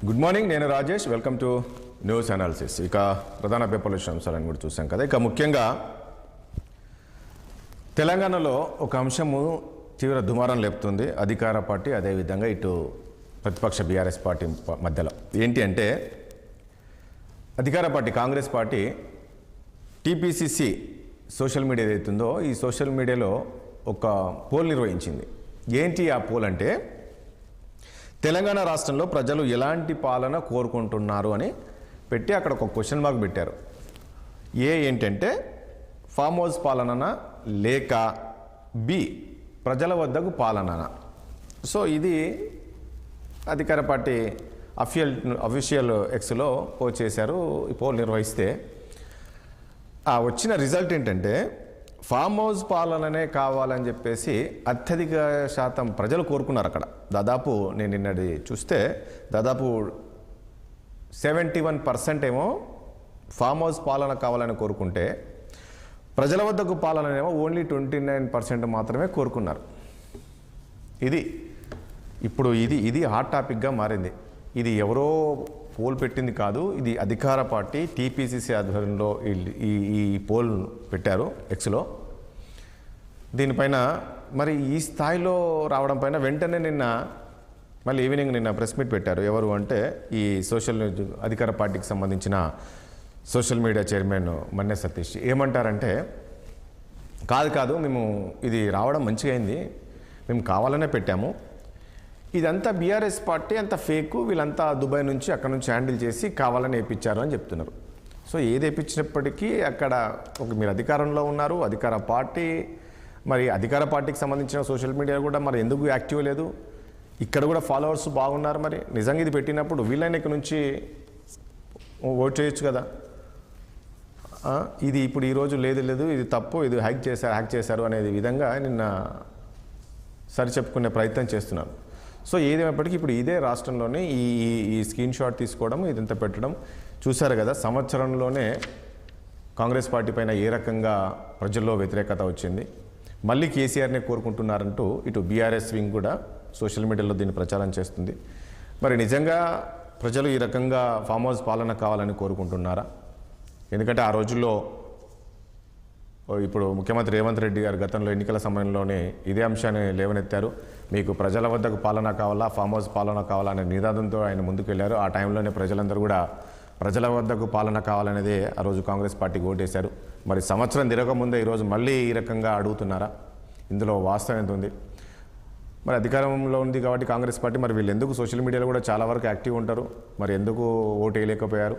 Good morning, నేను Rajesh. Welcome to news analysis. ఇక ప్రధాన పేపర్ల అంశాలను కూడా చూసాం కదా. ఇక ముఖ్యంగా తెలంగాణలో ఒక అంశము తీవ్ర దుమారం లేపుతుంది. అధికార పార్టీ అదేవిధంగా ఇటు ప్రతిపక్ష బీఆర్ఎస్ పార్టీ మధ్యలో ఏంటి అంటే, అధికార party Congress party TPCC social media ఏదైతుందో ఈ సోషల్ మీడియాలో ఒక పోల్ నిర్వహించింది. ఏంటి ఆ పోల్ అంటే, తెలంగాణ రాష్ట్రంలో ప్రజలు ఎలాంటి పాలన కోరుకుంటున్నారు అని పెట్టి అక్కడ ఒక క్వశ్చన్ మార్క్ పెట్టారు. ఏంటంటే ఫామ్ హౌస్ పాలననా లేక బి ప్రజల వద్దకు పాలననా. సో ఇది అధికార పార్టీ అఫీషియల్ ఎక్స్లో పోస్ట్ చేశారు. ఈ పోల్ నిర్వహిస్తే వచ్చిన రిజల్ట్ ఏంటంటే, ఫామ్ హౌస్ పాలననే కావాలని చెప్పేసి అత్యధిక శాతం ప్రజలు కోరుకున్నారు. అక్కడ దాదాపు నేను నిన్నది చూస్తే దాదాపు 71% ఏమో ఫామ్ హౌస్ పాలన కావాలని కోరుకుంటే, ప్రజల వద్దకు పాలననేమో ఓన్లీ 29% మాత్రమే కోరుకున్నారు. ఇది ఇప్పుడు ఇది హాట్ టాపిక్గా మారింది. ఇది ఎవరో పోల్ పెట్టింది కాదు, ఇది అధికార పార్టీ టీపీసీసీ ఆధ్వర్యంలో ఈ పోల్ పెట్టారు ఎక్స్లో. దీనిపైన మరి ఈ స్థాయిలో రావడం పైన వెంటనే మళ్ళీ ఈవినింగ్ నిన్న ప్రెస్ మీట్ పెట్టారు. ఎవరు అంటే ఈ అధికార పార్టీకి సంబంధించిన social media chairman Manne Satish ఏమంటారంటే, కాదు మేము ఇది రావడం మంచిగా అయింది, మేము కావాలనే పెట్టాము, ఇదంతా బీఆర్ఎస్ పార్టీ అంత ఫేకు, వీళ్ళంతా దుబాయ్ నుంచి అక్కడ నుంచి హ్యాండిల్ చేసి కావాలని వేయించారు అని చెప్తున్నారు. సో ఏది వేయించినప్పటికీ అక్కడ మీరు అధికారంలో ఉన్నారు, అధికార పార్టీ, మరి అధికార పార్టీకి సంబంధించిన సోషల్ మీడియా కూడా మరి ఎందుకు యాక్టివ్ లేదు, ఇక్కడ కూడా ఫాలోవర్స్ బాగున్నారు. మరి నిజంగా ఇది పెట్టినప్పుడు వీళ్ళైనా ఇక్కడ నుంచి ఓట్ చేయొచ్చు కదా. ఇది ఇప్పుడు ఈరోజు లేదు ఇది తప్పు, ఇది హ్యాక్ చేశారు అనేది విధంగా నిన్న సరి చెప్పుకునే ప్రయత్నం చేస్తున్నారు. సో ఏదేమైనప్పటికీ ఇప్పుడు ఇదే రాష్ట్రంలోనే ఈ స్క్రీన్ షాట్ తీసుకోవడం, ఇదంతా పెట్టడం చూశారు కదా. సంవత్సరంలోనే కాంగ్రెస్ పార్టీ పైన ఏ రకంగా ప్రజల్లో వ్యతిరేకత వచ్చింది. మళ్ళీ కేసీఆర్నే కోరుకుంటున్నారంటూ ఇటు బీఆర్ఎస్ వింగ్ కూడా సోషల్ మీడియాలో దీన్ని ప్రచారం చేస్తుంది. మరి నిజంగా ప్రజలు ఈ రకంగా ఫామ్ హౌస్ పాలన కావాలని కోరుకుంటున్నారా? ఎందుకంటే ఆ రోజుల్లో ఇప్పుడు ముఖ్యమంత్రి రేవంత్ రెడ్డి గారు గతంలో ఎన్నికల సమయంలోనే ఇదే అంశాన్ని లేవనెత్తారు. మీకు ప్రజల వద్దకు పాలన కావాలా, ఫామ్ హౌస్ పాలన కావాలా అనే నినాదంతో ఆయన ముందుకు వెళ్ళారు. ఆ టైంలోనే ప్రజలందరూ కూడా ప్రజల వద్దకు పాలన కావాలనేదే ఆ రోజు కాంగ్రెస్ పార్టీకి ఓటేశారు. మరి సంవత్సరం తిరగకముందే ఈరోజు మళ్ళీ ఈ రకంగా అడుగుతున్నారా? ఇందులో వాస్తవం ఎంత ఉంది? మరి అధికారంలో ఉంది కాబట్టి కాంగ్రెస్ పార్టీ, మరి వీళ్ళు ఎందుకు సోషల్ మీడియాలో కూడా చాలా వరకు యాక్టివ్ ఉంటారు, మరి ఎందుకు ఓటు వేయలేకపోయారు?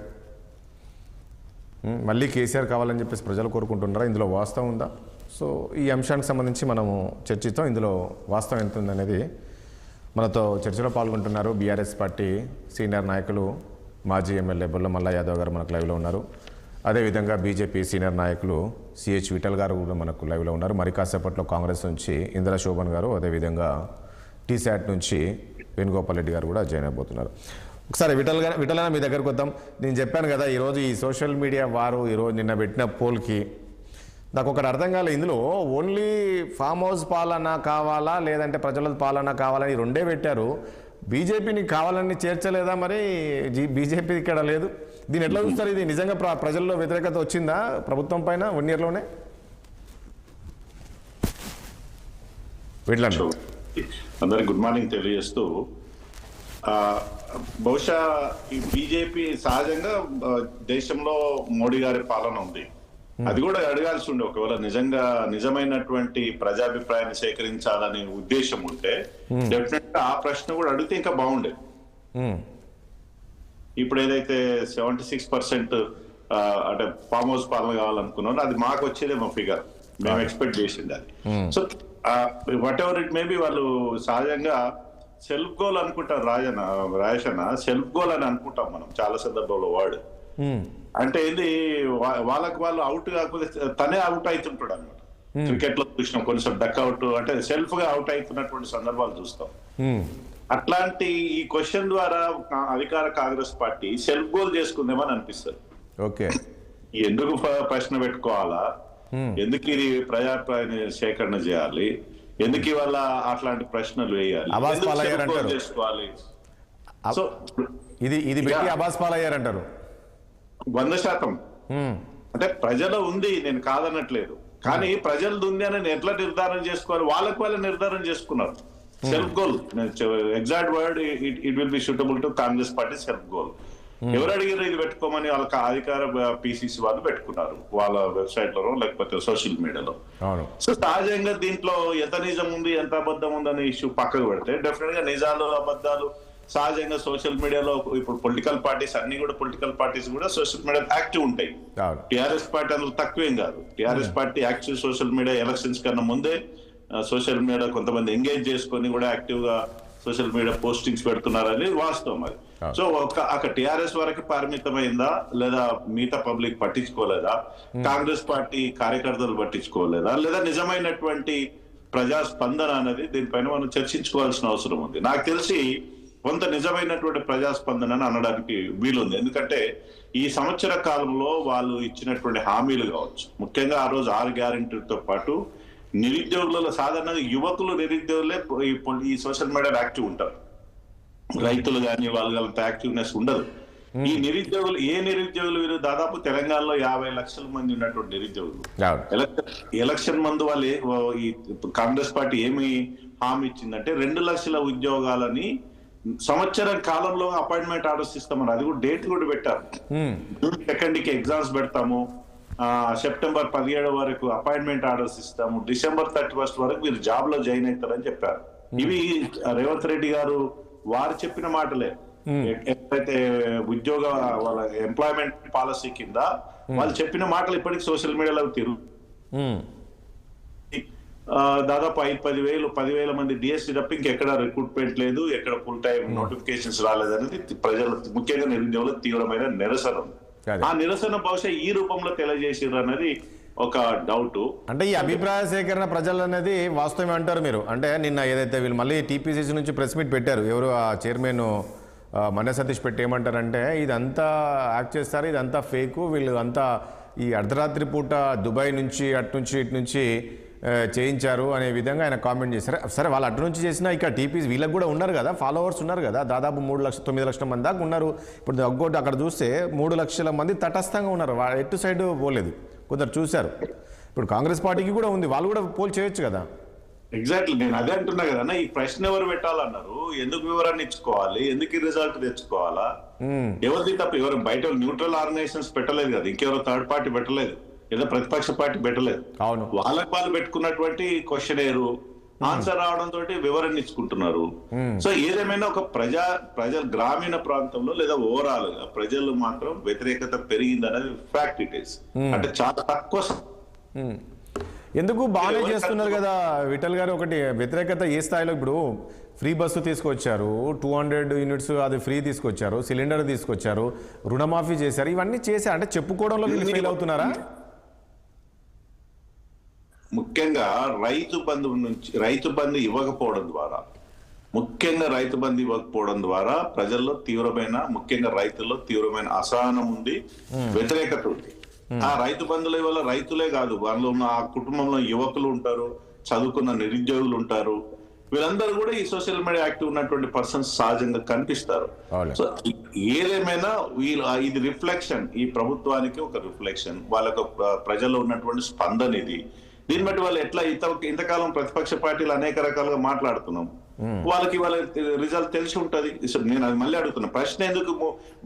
మళ్ళీ కేసీఆర్ కావాలని చెప్పేసి ప్రజలు కోరుకుంటున్నారా? ఇందులో వాస్తవం ఉందా? సో ఈ అంశానికి సంబంధించి మనము చర్చిస్తాం. ఇందులో వాస్తవం ఎంత ఉందనేది మనతో చర్చలో పాల్గొంటున్నారు బీఆర్ఎస్ పార్టీ సీనియర్ నాయకులు మాజీ ఎమ్మెల్యే బొల్ల మల్ల యాదవ్ గారు మనకు లైవ్లో ఉన్నారు. అదేవిధంగా బీజేపీ సీనియర్ నాయకులు సిహెచ్ విఠల్ గారు కూడా మనకు లైవ్లో ఉన్నారు. మరి కాసేపట్లో కాంగ్రెస్ నుంచి ఇందిరా శోభన్ గారు, అదేవిధంగా టీశాట్ నుంచి వేణుగోపాల్ రెడ్డి గారు కూడా జాయిన్ అయిపోతున్నారు. ఒకసారి విఠల్ మీ దగ్గరకు వద్దాం. నేను చెప్పాను కదా, ఈరోజు ఈ సోషల్ మీడియా వారు ఈరోజు నిన్న పెట్టిన పోల్కి నాకు ఒకటి అర్థం కాలేదు. ఇందులో ఓన్లీ ఫామ్ హౌస్ పాలన కావాలా లేదంటే ప్రజల పాలన కావాలని రెండే పెట్టారు. బీజేపీని కావాలని చేర్చలేదా? మరి బీజేపీ ఇక్కడ లేదు. దీన్ని ఎట్లా చూస్తారు? ఇది నిజంగా ప్రజల్లో వ్యతిరేకత వచ్చిందా ప్రభుత్వం పైన 1 yearలోనే? అందరికి గుడ్ మార్నింగ్ తెలియజేస్తూ, బహుశా ఈ బీజేపీ సహజంగా దేశంలో మోడీ గారి పాలన ఉంది, అది కూడా అడగాల్సి ఉండే. ఒకవేళ నిజమైనటువంటి ప్రజాభిప్రాయాన్ని సేకరించాలనే ఉద్దేశం ఉంటే డెఫినెట్ గా ఆ ప్రశ్న కూడా అడిగితే ఇంకా బాగుండేది. ఇప్పుడు ఏదైతే 76% అంటే ఫామ్ హౌస్ పాలన కావాలనుకున్నారో అది మాకు వచ్చేదేమో ఫిగర్, మేము ఎక్స్పెక్ట్ చేసింది అది. So what ever it maybe వాళ్ళు సహజంగా సెల్ఫ్ గోల్ అనుకుంటారు. రాజేష్ అన్న, సెల్ఫ్ గోల్ అని అనుకుంటాం మనం చాలా సందర్భంలో. వర్డ్ అంటే ఏంది, వాళ్ళకు వాళ్ళు అవుట్ కాకపోతే తనే అవుట్ అవుతుంటాడు అనమాట. క్రికెట్ లో చూసినాం కొంచెం డక్ అవుట్, అంటే సెల్ఫ్ గా అవుట్ అవుతున్నటువంటి సందర్భాలు చూస్తాం. అట్లాంటి ఈ క్వశ్చన్ ద్వారా అధికార కాంగ్రెస్ పార్టీ సెల్ఫ్ గోల్ చేసుకుందేమని అనిపిస్తుంది. ఓకే, ఎందుకు ప్రశ్న పెట్టుకోవాలా, ఎందుకు ఇది ప్రజాభిప్రాయాన్ని సేకరణ చేయాలి, ఎందుకు ఇవాళ అట్లాంటి ప్రశ్నలు వేయాలి, చేసుకోవాలి? సో ఇది పెట్టి అబాస్ పాలయ్యారంటారు. 100%. అంటే ప్రజలు ఉంది, నేను కాదనట్లేదు, కానీ ప్రజలది ఉంది అని నేను ఎట్లా నిర్ధారణ చేసుకోవాలి, వాళ్ళే నిర్ధారణ చేసుకున్నారు. Self goal, exact word, it will be suitable to Congress party self goal. ఎవరు అడిగారు ఇది పెట్టుకోమని? వాళ్ళకి అధికార పిసిసి వాళ్ళు పెట్టుకున్నారు వాళ్ళ వెబ్సైట్ లో లేకపోతే సోషల్ మీడియాలో. సో సహజంగా దీంట్లో ఎంత నిజం ఉంది ఎంత అబద్ధం ఉందనే ఇష్యూ పక్కకు పెడితే డెఫినెట్ గా నిజాలు అబద్ధాలు సహజంగా సోషల్ మీడియాలో ఇప్పుడు పొలిటికల్ పార్టీస్ అన్ని కూడా పొలిటికల్ పార్టీస్ కూడా సోషల్ మీడియా యాక్టివ్ ఉంటాయి. టీఆర్ఎస్ పార్టీ అందులో తక్కువేం కాదు. TRS party active social media elections కన్నా ముందే సోషల్ మీడియా కొంతమంది ఎంగేజ్ చేసుకొని కూడా యాక్టివ్ గా సోషల్ మీడియా పోస్టింగ్స్ పెడుతున్నారని వాస్తవం అది. సో అక్కడ టీఆర్ఎస్ వరకు పరిమితమైందా లేదా మిగతా పబ్లిక్ పట్టించుకోలేదా, కాంగ్రెస్ పార్టీ కార్యకర్తలు పట్టించుకోలేదా, లేదా నిజమైనటువంటి ప్రజా స్పందన అనేది దీనిపైన మనం చర్చించుకోవాల్సిన అవసరం ఉంది. నాకు తెలిసి కొంత నిజమైనటువంటి ప్రజాస్పందన అనడానికి వీలుంది. ఎందుకంటే ఈ సంవత్సర కాలంలో వాళ్ళు ఇచ్చినటువంటి హామీలు కావచ్చు, ముఖ్యంగా ఆ రోజు 6 గ్యారెంటీలతో పాటు నిరుద్యోగులలో సాధారణంగా యువకులు నిరుద్యోగులే ఈ సోషల్ మీడియా యాక్టివ్ ఉంటారు. రైతులు కానీ వాళ్ళంత యాక్టివ్నెస్ ఉండదు. ఈ నిరుద్యోగులు వీరు దాదాపు తెలంగాణలో 50 లక్షల మంది ఉన్నటువంటి నిరుద్యోగులు. ఎలక్షన్ ముందు వాళ్ళు ఈ కాంగ్రెస్ పార్టీ ఏమి హామీ ఇచ్చిందంటే 2 లక్షల ఉద్యోగాలని సంవత్సరం కాలంలో అపాయింట్మెంట్ ఆర్డర్స్ ఇస్తామని, అది కూడా డేట్ కూడా పెట్టారు. జూన్ 2కి ఎగ్జామ్స్ పెడతాము, సెప్టెంబర్ 17 వరకు అపాయింట్మెంట్ ఆర్డర్స్ ఇస్తాము, డిసెంబర్ 31 వరకు మీరు జాబ్ లో జాయిన్ అవుతారని చెప్పారు. ఇవి రేవంత్ రెడ్డి గారు వారు చెప్పిన మాటలే. ఎప్పుడైతే ఉద్యోగ వాళ్ళ ఎంప్లాయ్మెంట్ పాలసీ కింద వాళ్ళు చెప్పిన మాటలు ఇప్పటికీ సోషల్ మీడియాలో దాదాపు 10,000 మంది డిఎస్సీ తప్ప ఇంకెక్కడ రిక్రూట్మెంట్ లేదు, ఎక్కడ ఫుల్ టైం నోటిఫికేషన్స్ రాలేదనేది ప్రజలు ముఖ్యంగా నిరుద్యోగులకు తీవ్రమైన నిరసన. ఆ నిరసన బహుశా ఈ రూపంలో తెలియజేసారు అనేది ఒక డౌట్. అంటే ఈ అభిప్రాయ సేకరణ ప్రజలు అనేది వాస్తవం అంటారు మీరు? అంటే నిన్న ఏదైతే వీళ్ళు మళ్ళీ టీపీసీసీ నుంచి ప్రెస్ మీట్ పెట్టారు, ఎవరు ఆ చైర్మన్ మన్య సతీష్ పెట్టి ఏమంటారంటే ఇదంతా యాక్ట్ చేస్తారు, ఇదంతా ఫేకు, వీళ్ళు అంతా ఈ అర్ధరాత్రి పూట దుబాయ్ నుంచి ఇటు నుంచి చేయించారు అనే విధంగా ఆయన కామెంట్ చేశారు. సరే, వాళ్ళు అటు నుంచి చేసినా ఇక్కడ టీపీసీ వీళ్ళకి కూడా ఉన్నారు కదా, ఫాలోవర్స్ ఉన్నారు కదా, దాదాపు 9 లక్షల మంది దాకా ఉన్నారు. ఇప్పుడు ఒక్కోటి అక్కడ చూస్తే 3 లక్షల మంది తటస్థంగా ఉన్నారు, ఎటు సైడ్ పోలేదు, కొందరు చూశారు. ఇప్పుడు కాంగ్రెస్ పార్టీకి కూడా ఉంది, వాళ్ళు కూడా పోల్ చేయొచ్చు కదా. ఎగ్జాక్ట్లీ, నేను అదే అంటున్నా కదా, ఈ ప్రశ్న ఎవరు పెట్టాలన్నారు, ఎందుకు వివరాన్ని ఇచ్చుకోవాలి, ఎందుకు ఈ రిజల్ట్ తెచ్చుకోవాలా, ఎవరిది తప్ప, ఎవరు బయట న్యూట్రల్ ఆర్గనైజేషన్స్ పెట్టలేదు కదా, ఇంకెవరో థర్డ్ పార్టీ పెట్టలేదు, ఏదో ప్రతిపక్ష పార్టీ పెట్టలేదు. అవును, వాళ్ళకి వాళ్ళు పెట్టుకున్నటువంటి క్వశ్చనేరు ఆన్సర్ రావడంతో వివరణ ఇచ్చుకుంటున్నారు. సో ఏదేమైనా ఒక ప్రజల గ్రామీణ ప్రాంతంలో లేదా ఓవరాల్ గా ప్రజలు మాత్రం వ్యతిరేకత పెరిగింది అనేది ఫ్యాక్ట్ ఇట్ ఈస్. అంటే చాలా తక్కువ. ఎందుకు బాగానే చేస్తున్నారు కదా విఠల్ గారు. ఒకటి వ్యతిరేకత ఏ స్థాయిలో, ఇప్పుడు ఫ్రీ బస్సు తీసుకొచ్చారు, 200 యూనిట్స్ అది ఫ్రీ తీసుకొచ్చారు, సిలిండర్ తీసుకొచ్చారు, రుణమాఫీ చేశారు, ఇవన్నీ చేశారు. అంటే చెప్పుకోవడంలో వీళ్ళు ఫెయిల్ అవుతున్నారా? ముఖ్యంగా రైతు బంధు ఇవ్వకపోవడం ద్వారా, ప్రజల్లో తీవ్రమైన, ముఖ్యంగా రైతుల్లో తీవ్రమైన అసహనం ఉంది, వ్యతిరేకత ఉంది. ఆ రైతు బంధుల వల్ల రైతులే కాదు, వాళ్ళు ఉన్న ఆ కుటుంబంలో యువకులు ఉంటారు, చదువుకున్న నిరుద్యోగులు ఉంటారు, వీళ్ళందరూ కూడా ఈ సోషల్ మీడియా యాక్టివ్ ఉన్నటువంటి పర్సన్స్ సహజంగా కనిపిస్తారు. సో ఏదేమైనా ఇది రిఫ్లెక్షన్, ఈ ప్రభుత్వానికి ఒక రిఫ్లెక్షన్, వాళ్ళకు ప్రజల్లో ఉన్నటువంటి స్పందన ఇది. దీన్ని బట్టి వాళ్ళు ఎట్లా ఇంతకాలం ప్రతిపక్ష పార్టీలు అనేక రకాలుగా మాట్లాడుతున్నాం, వాళ్ళకి వాళ్ళ రిజల్ట్ తెలిసి ఉంటది. నేను అది మళ్ళీ అడుగుతున్నా, ప్రశ్న ఎందుకు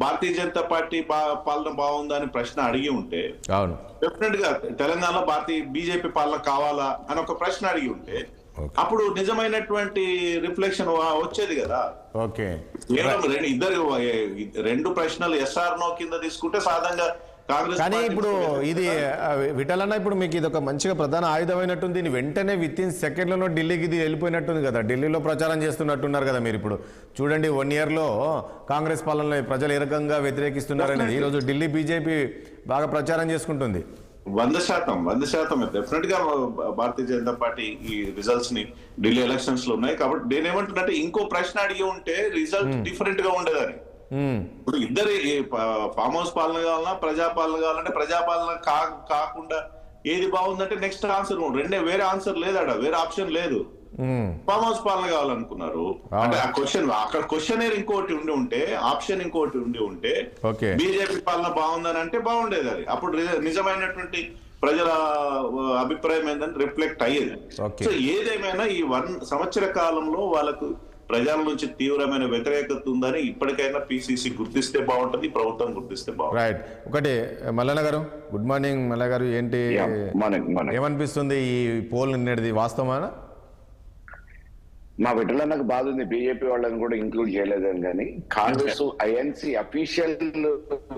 భారతీయ జనతా పార్టీ పాలన బాగుందా అని ప్రశ్న అడిగి ఉంటే, డెఫినెట్ గా తెలంగాణలో బీజేపీ పాలన కావాలా అని ఒక ప్రశ్న అడిగి ఉంటే అప్పుడు నిజమైనటువంటి రిఫ్లెక్షన్ వచ్చేది కదా. రెండు ప్రశ్నలు ఎస్ఆర్ నో కింద తీసుకుంటే సాధారణంగా కాంగ్రెస్. కానీ ఇప్పుడు ఇది విఠలన్న, ఇప్పుడు మీకు ఇది ఒక మంచిగా ప్రధాన ఆయుధమైనట్టుంది. వెంటనే వితిన్ సెకండ్లలో ఢిల్లీకి ఇది వెళ్ళిపోయినట్టుంది కదా, ఢిల్లీలో ప్రచారం చేస్తున్నట్టున్నారు కదా మీరు. ఇప్పుడు చూడండి, 1 yearలో కాంగ్రెస్ పాలనలో ప్రజలు ఏ రకంగా వ్యతిరేకిస్తున్నారనేది ఈరోజు ఢిల్లీ బీజేపీ బాగా ప్రచారం చేసుకుంటుంది. 100% డెఫినెట్ గా భారతీయ జనతా పార్టీ ఈ రిజల్ట్స్ ని, ఢిల్లీ ఎలక్షన్స్ లో ఉన్నాయి కాబట్టి నేనేమంటున్నట్టే, ఇంకో ప్రశ్న అడిగి ఉంటే రిజల్ట్ డిఫరెంట్ గా ఉండేదని. ఇప్పుడు ఇద్దరు ఫామ్ హౌస్ పాలన కావాలన్నా ప్రజాపాలన కావాలంటే, ప్రజాపాలన కాకుండా ఏది బాగుందంటే నెక్స్ట్ ఆన్సర్ వేరే ఆన్సర్ లేదాడ, వేరే ఆప్షన్ లేదు. ఫామ్ హౌస్ పాలన కావాలనుకున్నారు. అంటే ఆ క్వశ్చన్ అక్కడ క్వశ్చన్ ఇంకోటి ఉండి ఉంటే, ఆప్షన్ ఇంకోటి ఉండి ఉంటే బీజేపీ పాలన బాగుందని అంటే బాగుండేది. అది అప్పుడు నిజమైనటువంటి ప్రజల అభిప్రాయం ఏంటంటే రిఫ్లెక్ట్ అయ్యేది. సో ఏదేమైనా ఈ 1 సంవత్సర కాలంలో వాళ్ళకు ప్రజల నుంచి తీవ్రమైన వ్యతిరేకత ఉందని ఇప్పటికైనా పిసిసి గుర్తిస్తే బాగుంటుంది, ప్రభుత్వం గుర్తిస్తే బాగుంటుంది. రైట్. ఒకటి మల్లన్న గారు, గుడ్ మార్నింగ్ మల్లన్న గారు. ఏంటి ఏమనిపిస్తుంది ఈ పోల్ నిన్నటిది వాస్తవమా? మా బిడ్డలన్నకు బాధ ఉంది, బీజేపీ వాళ్ళని కూడా ఇంక్లూడ్ చేయలేదని. కానీ కాంగ్రెస్ ఐఎన్సి అఫీషియల్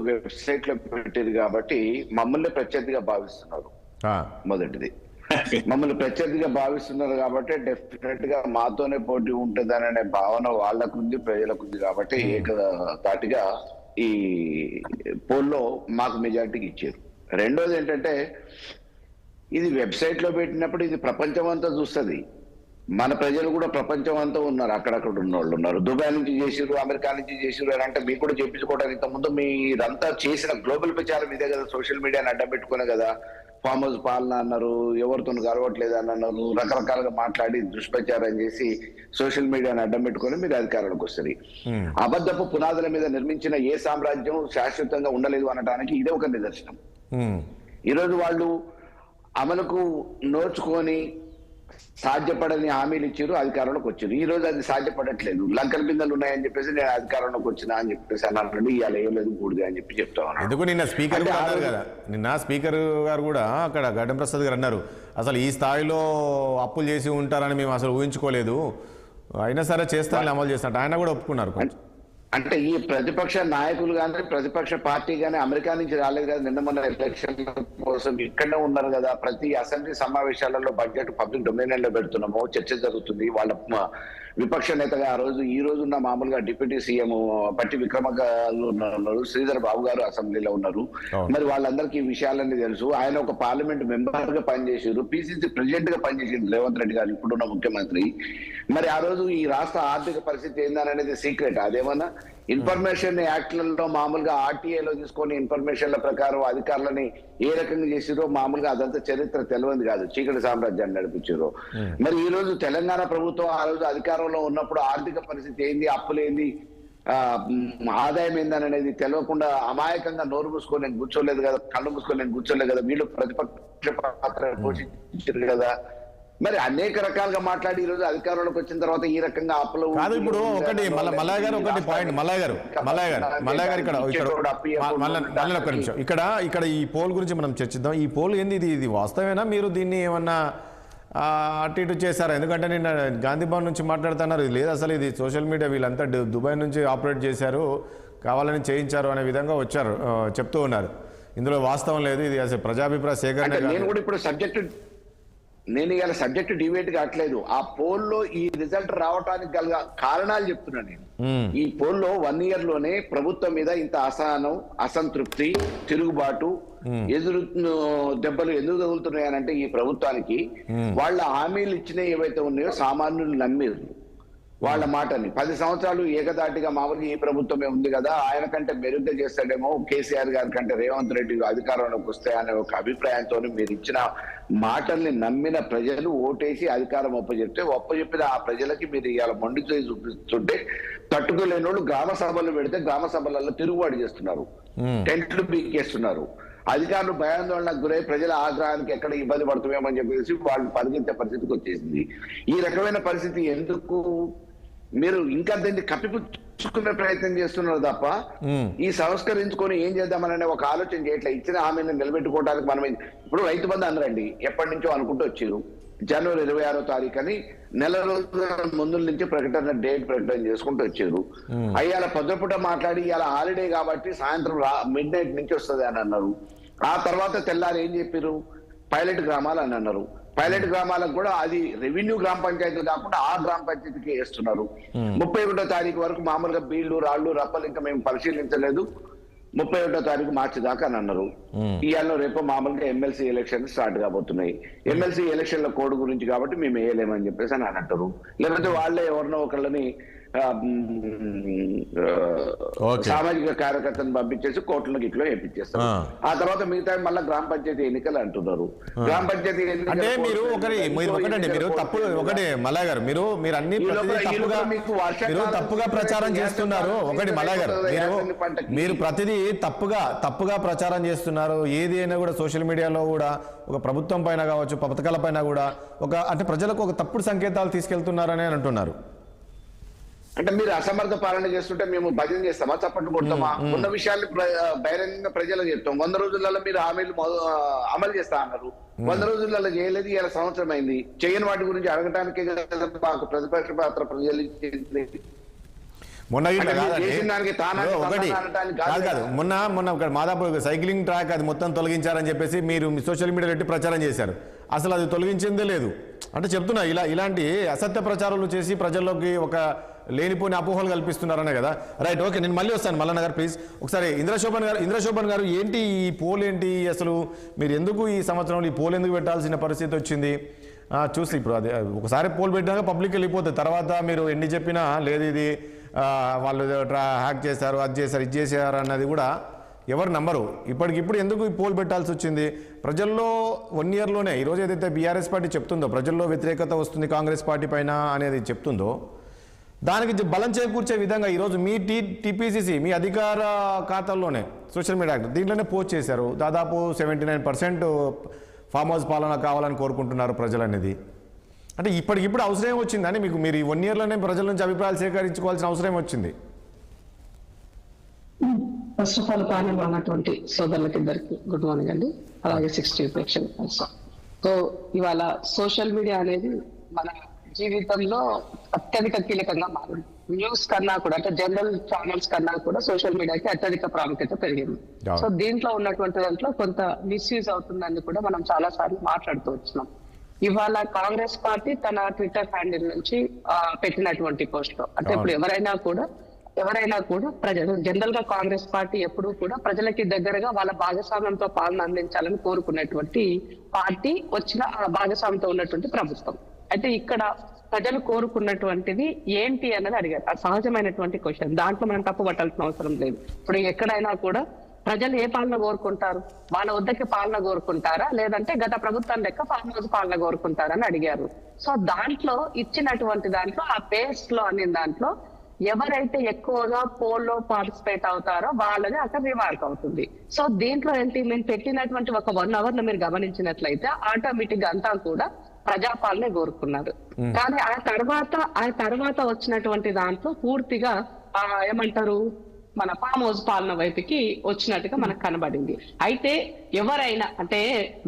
వెబ్సైట్ లో పెట్టింది కాబట్టి మమ్మల్ని ప్రత్యర్థిగా భావిస్తున్నారు. మొదటిది మమ్మల్ని ప్రత్యర్థిగా భావిస్తున్నారు కాబట్టి డెఫినెట్ గా మాతోనే పోటీ ఉంటుందనే భావన వాళ్ళకుంది, ప్రజలకుంది. కాబట్టి ఏకతాటిగా ఈ పోల్లో మాకు మెజారిటీకి ఇచ్చారు. రెండోది ఏంటంటే, ఇది వెబ్సైట్ లో పెట్టినప్పుడు ఇది ప్రపంచం అంతా చూస్తుంది. మన ప్రజలు కూడా ప్రపంచం అంతా ఉన్నారు, అక్కడక్కడ ఉన్న వాళ్ళు ఉన్నారు. దుబాయ్ నుంచి చేసిరు, అమెరికా నుంచి చేసిరు అని అంటే మీకు కూడా చెప్పించుకోవడానికి ఇంతకుముందు మీరంతా చేసిన గ్లోబల్ ప్రచారం ఇదే కదా. సోషల్ మీడియాని అడ్డం పెట్టుకునే కదా ఫామ్ హౌస్ పాలన అన్నారు, ఎవరితో గడవట్లేదు అని అన్నారు, రకరకాలుగా మాట్లాడి దుష్ప్రచారం చేసి సోషల్ మీడియాని అడ్డం పెట్టుకుని మీరు అధికారంలోకి వస్తారు. అబద్ధపు పునాదుల మీద నిర్మించిన ఏ సామ్రాజ్యం శాశ్వతంగా ఉండలేదు అనడానికి ఇదే ఒక నిదర్శనం. ఈరోజు వాళ్ళు అమలుకు నోచుకొని సాధ్యపడని హామీలు ఇచ్చారు, అధికారంలోకి వచ్చారు. ఈ రోజు అది సాధ్యపడట్లేదు. లంకల బిందెలు ఉన్నాయని చెప్పేసి నేను అధికారంలోకి వచ్చినా అని చెప్పేసి అన్నారండి. ఇవాళ ఏం లేదు కూడదు అని చెప్పి చెప్తాను. ఎందుకు నిన్న స్పీకర్ కదా, నిన్న స్పీకర్ గారు కూడా అక్కడ గడ్డం ప్రసాద్ గారు అన్నారు, అసలు ఈ స్థాయిలో అప్పులు చేసి ఉంటారని మేము అసలు ఊహించుకోలేదు, అయినా సరే చేస్తారని అమలు చేస్తున్నట్టు ఆయన కూడా ఒప్పుకున్నారు. అంటే ఈ ప్రతిపక్ష నాయకులు కానీ ప్రతిపక్ష పార్టీ కానీ అమెరికా నుంచి రాలేదు కదా, నిన్న మొన్న ఎలక్షన్ కోసం ఇక్కడనే ఉన్నారు కదా. ప్రతి అసెంబ్లీ సమావేశాలలో బడ్జెట్ పబ్లిక్ డొమైన్ లో పెడుతున్నాము, చర్చ జరుగుతుంది. వాళ్ళ విపక్ష నేతగా ఈ రోజు ఉన్న మామూలుగా డిప్యూటీ సీఎం పట్టి విక్రమక ఉన్నారు, శ్రీధర్ బాబు గారు అసెంబ్లీలో ఉన్నారు. మరి వాళ్ళందరికీ ఈ విషయాలన్నీ తెలుసు. ఆయన ఒక పార్లమెంట్ మెంబర్ గా పనిచేసారు, పిసిసి ప్రెసిడెంట్ గా పనిచేసారు రేవంత్ రెడ్డి గారు, ఇప్పుడున్న ముఖ్యమంత్రి. మరి ఆ రోజు ఈ రాష్ట్ర ఆర్థిక పరిస్థితి ఏందనేది సీక్రెట్. అదేమన్నా ఇన్ఫర్మేషన్ యాక్ట్లలో మామూలుగా ఆర్టీఐలో తీసుకొని ఇన్ఫర్మేషన్ల ప్రకారం అధికారులని ఏ రకంగా చేసిరో మామూలుగా అదంతా చరిత్ర తెలియదు కాదు, చీకటి సామ్రాజ్యాన్ని నడిపించారు. మరి ఈ రోజు తెలంగాణ ప్రభుత్వం ఆ రోజు అధికారంలో ఉన్నప్పుడు ఆర్థిక పరిస్థితి ఏంది, అప్పులేంది, ఆదాయం ఏందని అనేది తెలియకుండా అమాయకంగా నోరు మూసుకొని నేను కూర్చోలేదు కదా, కళ్ళు మూసుకొని నేను కూర్చోలేదు కదా, వీళ్ళు ప్రతిపక్ష పాత్ర పోషించారు కదా. మరి అనేక రకాలుగా మాట్లాడి ఈ రోజు అధికారంలోకి వచ్చిన తర్వాత ఈ రకంగా అప్పులు కాదు. ఇప్పుడు ఒకటి మల్లయ్య గారు ఒకటి పాయింట్, మల్లయ్య గారు ఇక్కడ ఒక నిమిషం, ఇక్కడ ఈ పోల్ గురించి మనం చర్చిద్దాం. ఈ పోల్ ఏంది, ఇది వాస్తవేనా? మీరు దీన్ని ఏమన్నా అటు ఇటు చేశారా? ఎందుకంటే నిన్న గాంధీ భవన్ నుంచి మాట్లాడుతున్నారు, లేదు అసలు ఇది సోషల్ మీడియా వీళ్ళంతా దుబాయ్ నుంచి ఆపరేట్ చేశారు, కావాలని చేయించారు అనే విధంగా వచ్చారు, చెప్తూ ఉన్నారు. ఇందులో వాస్తవం లేదు, ఇది అసలు ప్రజాభిప్రాయ సేకరణ. నేను కూడా ఇప్పుడు నేను ఇవాళ సబ్జెక్ట్ డిబేట్ కావట్లేదు. ఆ పోల్లో ఈ రిజల్ట్ రావడానికి గల కారణాలు చెప్తున్నాను నేను. ఈ పోల్లో 1 year లోనే ప్రభుత్వం మీద ఇంత అసహనం, అసంతృప్తి, తిరుగుబాటు, ఎదురు దెబ్బలు ఎందుకు తగులుతున్నాయనంటే ఈ ప్రభుత్వానికి వాళ్ళ హామీలు ఇచ్చినవి ఏవైతే ఉన్నాయో సామాన్యులు నమ్మిరు వాళ్ళ మాటని. 10 సంవత్సరాలు ఏకదాటిగా మామూలుగా ఈ ప్రభుత్వమే ఉంది కదా, ఆయన కంటే మెరుగ్గా చేస్తాడేమో కేసీఆర్ గారి కంటే రేవంత్ రెడ్డి అధికారంలోకి వస్తే అనే ఒక అభిప్రాయంతో మీరు ఇచ్చిన మాటల్ని నమ్మిన ప్రజలు ఓటేసి అధికారం ఒప్పజెప్పిన ఆ ప్రజలకి మీరు ఇవాళ మొండి చేసి చూపిస్తుంటే తట్టుకోలేని వాళ్ళు గ్రామ సభలు పెడితే గ్రామ సభలలో తిరుగుబాటు చేస్తున్నారు, టెంట్లు బీకేస్తున్నారు. అధికారులు భయాందోళనకు గురై ప్రజల ఆగ్రహానికి ఎక్కడ ఇబ్బంది పడుతున్నామని చెప్పేసి వాళ్ళు పరిగెత్తే పరిస్థితికి వచ్చేసింది. ఈ రకమైన పరిస్థితి ఎందుకు మీరు ఇంకా దాన్ని కప్పిపుచ్చుకునే ప్రయత్నం చేస్తున్నారు తప్ప ఈ సంస్కరించుకొని ఏం చేద్దామనే ఒక ఆలోచన చేయట్లేదు. ఇచ్చిన హామీని నిలబెట్టుకోవడానికి మనం ఇప్పుడు రైతు బంధు అనరండి, ఎప్పటి నుంచో అనుకుంటూ వచ్చారు. జనవరి 26వ తారీఖు అని నెల రోజుల ముందు నుంచి డేట్ ప్రకటన చేసుకుంటూ వచ్చారు. అయ్యాల పొద్దుపూట మాట్లాడి ఇవాళ హాలిడే కాబట్టి సాయంత్రం మిడ్-నైట్ నుంచి వస్తుంది అని అన్నారు. ఆ తర్వాత తెల్లారి ఏం చెప్పారు, పైలట్ గ్రామాలు అని అన్నారు. పైలట్ గ్రామాలకు కూడా అది రెవెన్యూ గ్రామ పంచాయతీలు కాకుండా ఆ గ్రామ పంచాయతీకి వేస్తున్నారు. 31వ తారీఖు వరకు మామూలుగా బీళ్లు, రాళ్లు, రప్పలు ఇంకా మేము పరిశీలించలేదు, 31వ తారీఖు మార్చి దాకా అని అన్నారు. ఇవాళ రేపు మామూలుగా ఎమ్మెల్సీ ఎలక్షన్ స్టార్ట్ కాబోతున్నాయి. ఎమ్మెల్సీ ఎలక్షన్ల కోడ్ గురించి కాబట్టి మేము వేయలేమని చెప్పేసి అని అంటారు. లేకపోతే వాళ్ళే ఎవరినో ఒకళ్ళని సామాజిక కార్యకర్తను పంపించేసి కోట్ల గిట్లో వేయించేస్తారు. ఆ తర్వాత మిగతా మళ్ళీ గ్రామ పంచాయతీ ఎన్నికలు అంటున్నారు. గ్రామ పంచాయతీ అంటే మీరు ఒకటండి మీరు తప్పు ఒకటి మల్లయ్య గారు మీరు అన్ని తప్పుగా ప్రచారం చేస్తున్నారు. ఒకటి మల్లయ్య గారు మీరు ప్రతిదీ తప్పుగా ప్రచారం చేస్తున్నారు. ఏది అయినా కూడా సోషల్ మీడియాలో కూడా ఒక ప్రభుత్వం పైన కావచ్చు, పథకాల పైన కూడా అంటే ప్రజలకు ఒక తప్పుడు సంకేతాలు తీసుకెళ్తున్నారని అంటున్నారు. అంటే మీరు అసమర్థ పాలన చేస్తుంటే మేము భజన చేస్తామా, చప్పట్లు కొడతామా? ఉన్న విషయాన్ని బహిరంగంగా ప్రజలకు చెప్తాం. 100 రోజులలో మీరు హామీలు అమలు చేస్తా అన్నారు. 100 రోజులలో చేయలేదు. ఇలా సంవత్సరం అయింది. చేయని వాటి గురించి అడగటానికే మాకు ప్రతిపక్ష పాత్ర ప్రజలు మొన్న మాదాపూర్ సైక్లింగ్ ట్రాక్ అది మొత్తం తొలగించారని చెప్పేసి మీరు సోషల్ మీడియాలో పెట్టి ప్రచారం చేశారు. అసలు అది తొలగించిందే లేదు అంటే చెప్తున్నా. ఇలాంటి అసత్య ప్రచారాలు చేసి ప్రజల్లోకి ఒక లేనిపోని అపోహలు కల్పిస్తున్నారనే కదా. రైట్, ఓకే, నేను మళ్ళీ వస్తాను మల్లన్న గారు ప్లీజ్. ఒకసారి ఇంద్రశోభన్ గారు ఏంటి ఈ పోల్ ఏంటి అసలు? మీరు ఎందుకు ఈ సంవత్సరంలో ఈ పోల్ ఎందుకు పెట్టాల్సిన పరిస్థితి వచ్చింది? చూసి ఇప్పుడు అది ఒకసారి పోల్ పెట్టాక పబ్లిక్ వెళ్ళిపోతుంది. తర్వాత మీరు ఎన్ని చెప్పినా లేదు ఇది వాళ్ళు హ్యాక్ చేశారు, అది చేశారు, ఇది చేశారు అన్నది కూడా ఎవరు నమ్మరు. ఇప్పటికిప్పుడు ఎందుకు ఈ పోల్ పెట్టాల్సి వచ్చింది? ప్రజల్లో 1 ఇయర్లోనే ఈరోజు ఏదైతే బీఆర్ఎస్ పార్టీ చెప్తుందో ప్రజల్లో వ్యతిరేకత వస్తుంది కాంగ్రెస్ పార్టీ పైన అనేది చెప్తుందో దానికి బలం చేకూర్చే విధంగా ఈరోజు మీ టీపీసీసీ మీ అధికార ఖాతాల్లోనే సోషల్ మీడియా దీంట్లోనే పోస్ట్ చేశారు. దాదాపు 79% ఫామ్ హౌస్ పాలన కావాలని కోరుకుంటున్నారు ప్రజలు అనేది. అంటే ఇప్పటికిప్పుడు అవసరం వచ్చిందని మీకు మీరు ఈ 1 ఇయర్లోనే ప్రజల నుంచి అభిప్రాయాలు సేకరించుకోవాల్సిన అవసరం వచ్చింది. ఫస్ట్ ఆఫ్ ఆల్ ప్యానల్ ఉన్నటువంటి సోదరులకి ఇద్దరికి గుడ్ మార్నింగ్ అండి, అలాగే 60 ప్రేక్షకులు. సో ఇవాళ సోషల్ మీడియా అనేది మన జీవితంలో అత్యధిక కీలకంగా మారింది. న్యూస్ కన్నా కూడా అంటే జనరల్ ఛానల్స్ కన్నా కూడా సోషల్ మీడియాకి అత్యధిక ప్రాముఖ్యత పెరిగింది. సో దీంట్లో ఉన్నటువంటి దాంట్లో కొంత మిస్యూజ్ అవుతుందని కూడా మనం చాలా సార్లు మాట్లాడుతూ వచ్చినాం. ఇవాళ కాంగ్రెస్ పార్టీ తన ట్విట్టర్ హ్యాండిల్ నుంచి పెట్టినటువంటి పోస్ట్ లో అంటే ఇప్పుడు ఎవరైనా కూడా ప్రజలు జనరల్ గా కాంగ్రెస్ పార్టీ ఎప్పుడూ కూడా ప్రజలకి దగ్గరగా వాళ్ళ భాగస్వామ్యంతో పాలన అందించాలని కోరుకునేటువంటి పార్టీ, వచ్చిన భాగస్వామ్యంతో ఉన్నటువంటి ప్రభుత్వం. అయితే ఇక్కడ ప్రజలు కోరుకున్నటువంటిది ఏంటి అన్నది అడిగారు. అది సహజమైనటువంటి క్వశ్చన్, దాంట్లో మనం తప్పు పట్టాల్సిన అవసరం లేదు. ఇప్పుడు ఎక్కడైనా కూడా ప్రజలు ఏ పాలన కోరుకుంటారు? వాళ్ళ వద్దకి పాలన కోరుకుంటారా, లేదంటే గత ప్రభుత్వం లెక్క ఫామ్ హౌస్ పాలన కోరుకుంటారా అని అడిగారు. సో దాంట్లో ఇచ్చినటువంటి దాంట్లో ఆ పేస్ట్ లో అనే దాంట్లో ఎవరైతే ఎక్కువగా పోల్లో పార్టిసిపేట్ అవుతారో వాళ్ళది అక్కడ రిమార్క్ అవుతుంది. సో దీంట్లో ఏంటి, మేము పెట్టినటువంటి ఒక 1 అవర్ లో మీరు గమనించినట్లయితే ఆటోమేటిక్ గా అంతా కూడా ప్రజాపాలనే కోరుకున్నారు. కానీ ఆ తర్వాత వచ్చినటువంటి దాంట్లో పూర్తిగా ఏమంటారు మన ఫామ్ హౌస్ పాలన వైపుకి వచ్చినట్టుగా మనకు కనబడింది. అయితే ఎవరైనా అంటే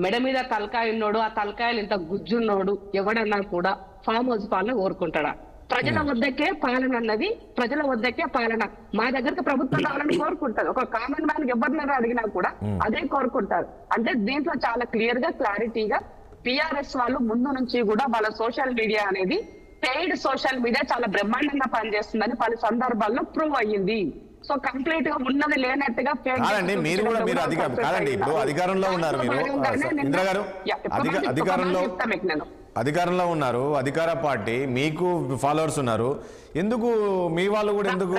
మెడ మీద తలకాయ ఉన్నోడు, ఆ తలకాయలు ఇంత గుజ్జున్నోడు ఎవడన్నా కూడా ఫామ్ హౌస్ పాలన కోరుకుంటాడా? ప్రజల వద్దకే పాలన అన్నది, ప్రజల వద్దకే పాలన. మా దగ్గరకు ప్రభుత్వం రావాలని కోరుకుంటారు. ఒక కామన్ మ్యాన్ ఎవరినైనా అడిగినా కూడా అదే కోరుకుంటారు. అంటే దీంట్లో చాలా క్లియర్ గా క్లారిటీగా టిఆర్ఎస్ వాళ్ళు ముందు నుంచి కూడా వాళ్ళ సోషల్ మీడియా అనేది పెయిడ్ సోషల్ మీడియా చాలా బ్రహ్మాండంగా పనిచేస్తుందని పలు సందర్భాల్లో ప్రూవ్ అయ్యింది. సో కంప్లీట్ గా ఉన్నది లేనట్టుగా మీరు కూడా మీరు కాదండి ఇప్పుడు అధికారంలో ఉన్నారు, మీరు ఇందిరా గారు అధికారంలో ఉన్నారు, అధికార పార్టీ, మీకు ఫాలోవర్స్ ఉన్నారు, ఎందుకు మీ వాళ్ళు కూడా ఎందుకు?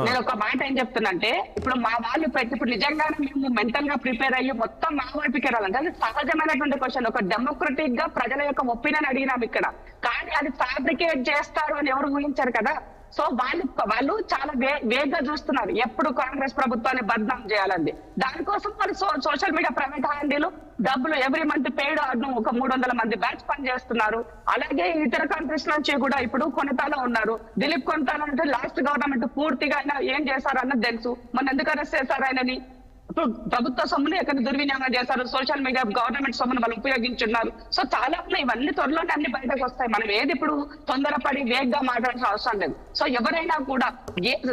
నేను ఒక మాట ఏం చెప్తున్నంటే ఇప్పుడు మా వాళ్ళు ఇప్పుడు నిజంగానే మేము మెంటల్ గా ప్రిపేర్ అయ్యి మొత్తం మా వైపుకి రాలంటే అది సహజమైనటువంటి క్వశ్చన్. ఒక డెమోక్రటిక్ గా ప్రజల యొక్క ఒపీనియన్ అడిగినాం ఇక్కడ, కానీ అది ఫ్యాబ్రికేట్ చేస్తారు అని ఎవరు ఊహించారు కదా. సో వాళ్ళు చాలా వేగంగా చూస్తున్నారు ఎప్పుడు కాంగ్రెస్ ప్రభుత్వాన్ని బద్నాం చేయాలండి. దానికోసం వాళ్ళు సోషల్ మీడియా ప్రైవేట్ హ్యాండిల్ డబ్బులు ఎవ్రీ మంత్ పెయిడ్ ఒక 300 మంది బ్యాచ్ పని చేస్తున్నారు. అలాగే ఇతర కంట్రీస్ నుంచి కూడా ఇప్పుడు కొనతాలో ఉన్నారు. దిలీప్ కొనతాలో అంటే లాస్ట్ గవర్నమెంట్ పూర్తిగా ఆయన ఏం చేశారన్నది తెలుసు. మన ఎందుకు అరెస్ట్ చేశారు ఆయనని? ఇప్పుడు ప్రభుత్వ సొమ్ముని ఎక్కడ దుర్వినియోగం చేశారు, సోషల్ మీడియా గవర్నమెంట్ సొమ్మును వాళ్ళు ఉపయోగించున్నారు. సో చాలా ఇవన్నీ త్వరలోనే అన్ని బయటకు వస్తాయి. మనం ఏది ఇప్పుడు తొందరపడి వేగంగా మాట్లాడాల్సిన అవసరం లేదు. సో ఎవరైనా కూడా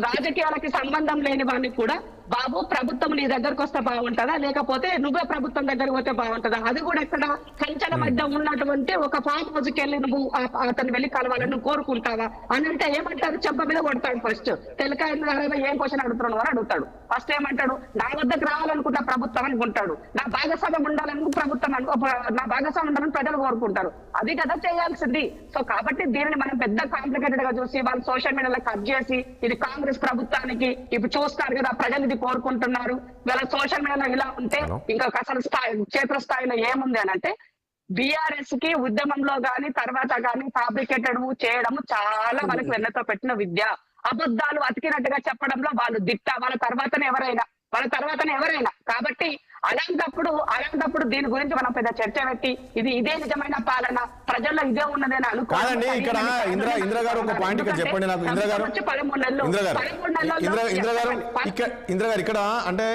రాజకీయాలకి సంబంధం లేని వాడిని కూడా బాబు ప్రభుత్వం నీ దగ్గరకు వస్తే బాగుంటుందా, లేకపోతే నువ్వే ప్రభుత్వం దగ్గరకు పోతే బాగుంటుందా? అది కూడా ఎక్కడ కంచెల మధ్య ఉన్నటువంటి ఒక ఫామ్ హౌస్కి వెళ్ళి నువ్వు అతను వెళ్ళి కలవాలని నువ్వు కోరుకుంటావా అని అంటే ఏమంటారు? చెంప మీద కొడతాడు. ఫస్ట్ తెలకాయ ఏం క్వశ్చన్ అడుగుతున్నాడు అని అడుగుతాడు. ఫస్ట్ ఏమంటాడు? నా వద్దకు రావాలనుకుంటా ప్రభుత్వం అనుకుంటాడు, నా భాగస్వామ్యం ఉండాలని ప్రభుత్వం నా భాగస్వామ్యం ఉండాలని ప్రజలు కోరుకుంటారు. అది కదా చేయాల్సింది. సో కాబట్టి దీనిని మనం పెద్ద కాంప్లికేటెడ్ గా చూసి వాళ్ళు సోషల్ మీడియాలో కట్ చేసి ఇది కాంగ్రెస్ ప్రభుత్వానికి ఇప్పుడు చూస్తారు కదా ప్రజలు ఇది కోరుకుంటున్నారు, వీళ్ళ సోషల్ మీడియాలో ఇలా ఉంటే ఇంకా అసలు క్షేత్ర స్థాయిలో ఏముంది అని అంటే బీఆర్ఎస్ కి ఉద్యమంలో గాని తర్వాత గాని ఫ్యాబ్రికేటెడ్ చేయడం చాలా వాళ్ళకి వెన్నతో పెట్టిన విద్య. అబద్ధాలు అతికినట్టుగా చెప్పడంలో వాళ్ళు దిట్ట, వాళ్ళ తర్వాతనే ఎవరైనా. కాబట్టి అలాంటప్పుడు దీని గురించి మనం పెద్ద చర్చ పెట్టి ఇదే నిజమైన పాలన ప్రజల్లో ఇదే ఉన్నదని కాదండి. ఇక్కడ ఇంద్ర గారు ఒక పాయింట్ ఇక్కడ చెప్పండి నాకు. ఇంద్ర గారు ఇక్కడ అంటే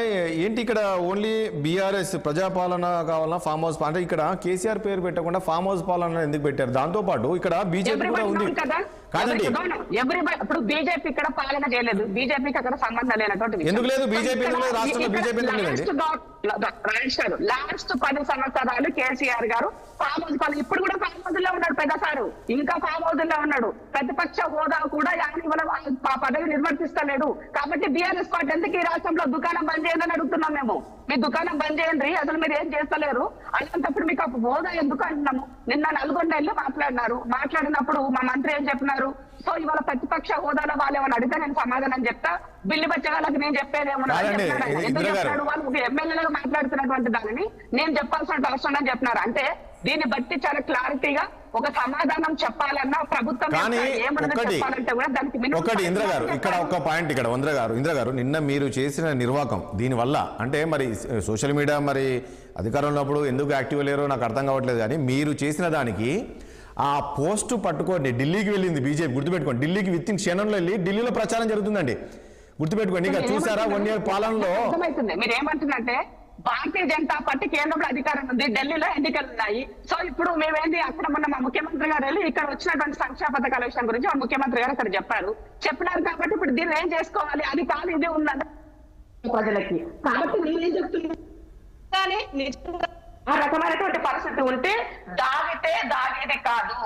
ఏంటి, ఇక్కడ ఓన్లీ బీఆర్ఎస్ ప్రజాపాలన కావాలన్నా ఫామ్ హౌస్ అంటే ఇక్కడ కేసీఆర్ పేరు పెట్టకుండా ఫామ్ హౌస్ పాలన ఎందుకు పెట్టారు? దాంతో పాటు ఇక్కడ బీజేపీ కూడా ఉంది కాదండి. ఇప్పుడు బీజేపీ ఇక్కడ పాలన చేయలేదు, బీజేపీకి అక్కడ సంబంధం లేనటువంటి ఎందుకు లేదు? బీజేపీ రాష్ట్రంలో బీజేపీ లాస్ట్ 10 సంవత్సరాలు కేసీఆర్ గారు ఫామ్ హౌస్ పాలన, ఇప్పుడు కూడా ఫామ్ హౌస్ లో ఉన్నాడు పెద్ద సారు, ఇంకా ఫామ్ హౌస్ లో ఉన్నాడు. ప్రతిపక్ష హోదా కూడా పదవి నిర్వర్తిస్తలేడు. కాబట్టి బీఆర్ఎస్ పార్టీ ఎందుకు ఈ రాష్ట్రంలో దుకాణం బంద్ చేయండి అని అడుగుతున్నాం మేము. మీ దుకాణం బంద్ చేయండి, అసలు మీరు ఏం చేస్తలేరు. అలాంటప్పుడు మీకు హోదా ఎందుకు అంటున్నాము? నిన్న నల్గొండలో మాట్లాడినప్పుడు మా మంత్రి ఏం చెప్పినారు? సో ఇవాళ ప్రతిపక్ష హోదాలో వాళ్ళు ఏమైనా అడిగితే నేను సమాధానం చెప్తా, బిల్లు వచ్చే వాళ్ళకి నేను చెప్పేదేమో వాళ్ళు ఒక ఎమ్మెల్యేలుగా మాట్లాడుతున్నటువంటి దానిని నేను చెప్పాల్సిన అవసరం అని చెప్పినారు. అంటే దీన్ని బట్టి చాలా క్లారిటీగా ఒక సమాధానం చెప్పాలన్నా ప్రభుత్వం చెప్పాలంటే కూడా దానికి ఒకటి ఇంద్ర గారు ఇక్కడ ఒక పాయింట్ ఇక్కడ ఇంద్ర గారు నిన్న మీరు చేసిన నిర్వాకం దీనివల్ల అంటే మరి సోషల్ మీడియా మరి అధికారంలో ఉన్నప్పుడు ఎందుకు యాక్టివ్ లేరో నాకు అర్థం కావట్లేదు, కానీ మీరు చేసిన దానికి ఆ పోస్టు పట్టుకోండి ఢిల్లీకి వెళ్ళింది బీజేపీ, గుర్తుపెట్టుకోండి. ఢిల్లీకి విత్తిన్ క్షణంలో వెళ్ళి ఢిల్లీలో ప్రచారం జరుగుతుందండి, గుర్తుపెట్టుకోండి. ఇంకా చూసారా 1 year పాలనలో మీరు ఏమంటుందంటే భారతీయ జనతా పార్టీ కేంద్రంలో అధికారం ఉంది, ఢిల్లీలో ఎన్నికలు ఉన్నాయి. సో ఇప్పుడు మేమేంటి అక్కడ మొన్న మా ముఖ్యమంత్రి గారు వెళ్ళి ఇక్కడ వచ్చినటువంటి సంక్షేమ పథకాల విషయం గురించి మా ముఖ్యమంత్రి గారు అక్కడ చెప్పినారు. కాబట్టి ఇప్పుడు దీన్ని ఏం చేసుకోవాలి, అది కాదు ఇదే ఉన్నది ప్రజలకి. కాబట్టి నేనేం చెప్తున్నాను, ఆ రకమైనటువంటి పరిస్థితి ఉంటే దాగేది కాదు.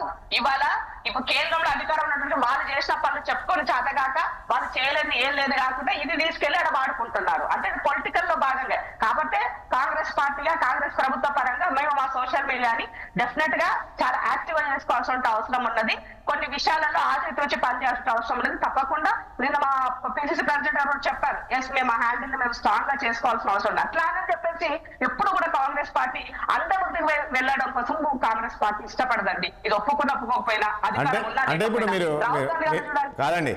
ఇప్పుడు కేంద్రంలో అధికారం ఉన్నటువంటి వాళ్ళు చేసిన పనులు చెప్పుకొని చేతగాక వాళ్ళు చేయలేని ఏం లేదు కాకుండా ఇది తీసుకెళ్లి అక్కడ వాడుకుంటున్నారు. అంటే పొలిటికల్ లో భాగంగా. కాబట్టి కాంగ్రెస్ పార్టీగా కాంగ్రెస్ ప్రభుత్వ పరంగా మేము మా సోషల్ మీడియాని డెఫినెట్ గా చాలా యాక్టివ్ గా చేసుకోవాల్సిన అవసరం ఉన్నది. కొన్ని విషయాలలో ఆసక్తి పనిచేయాల్సిన అవసరం లేదు. తప్పకుండా నిన్న మా పిసిసి ప్రెసిడెంట్ గారు చెప్పారు, ఎస్ మేము ఆ హ్యాండిల్ మేము స్ట్రాంగ్ గా చేసుకోవాల్సిన అవసరం ఉంది. అట్లా అని చెప్పేసి ఎప్పుడు కూడా కాంగ్రెస్ పార్టీ అందరికి వెళ్ళడం కోసం కాంగ్రెస్ పార్టీ ఇష్టపడదండి. ఇది ఒప్పుకోకపోయినా అంటే ఇప్పుడు మీరు కాదండి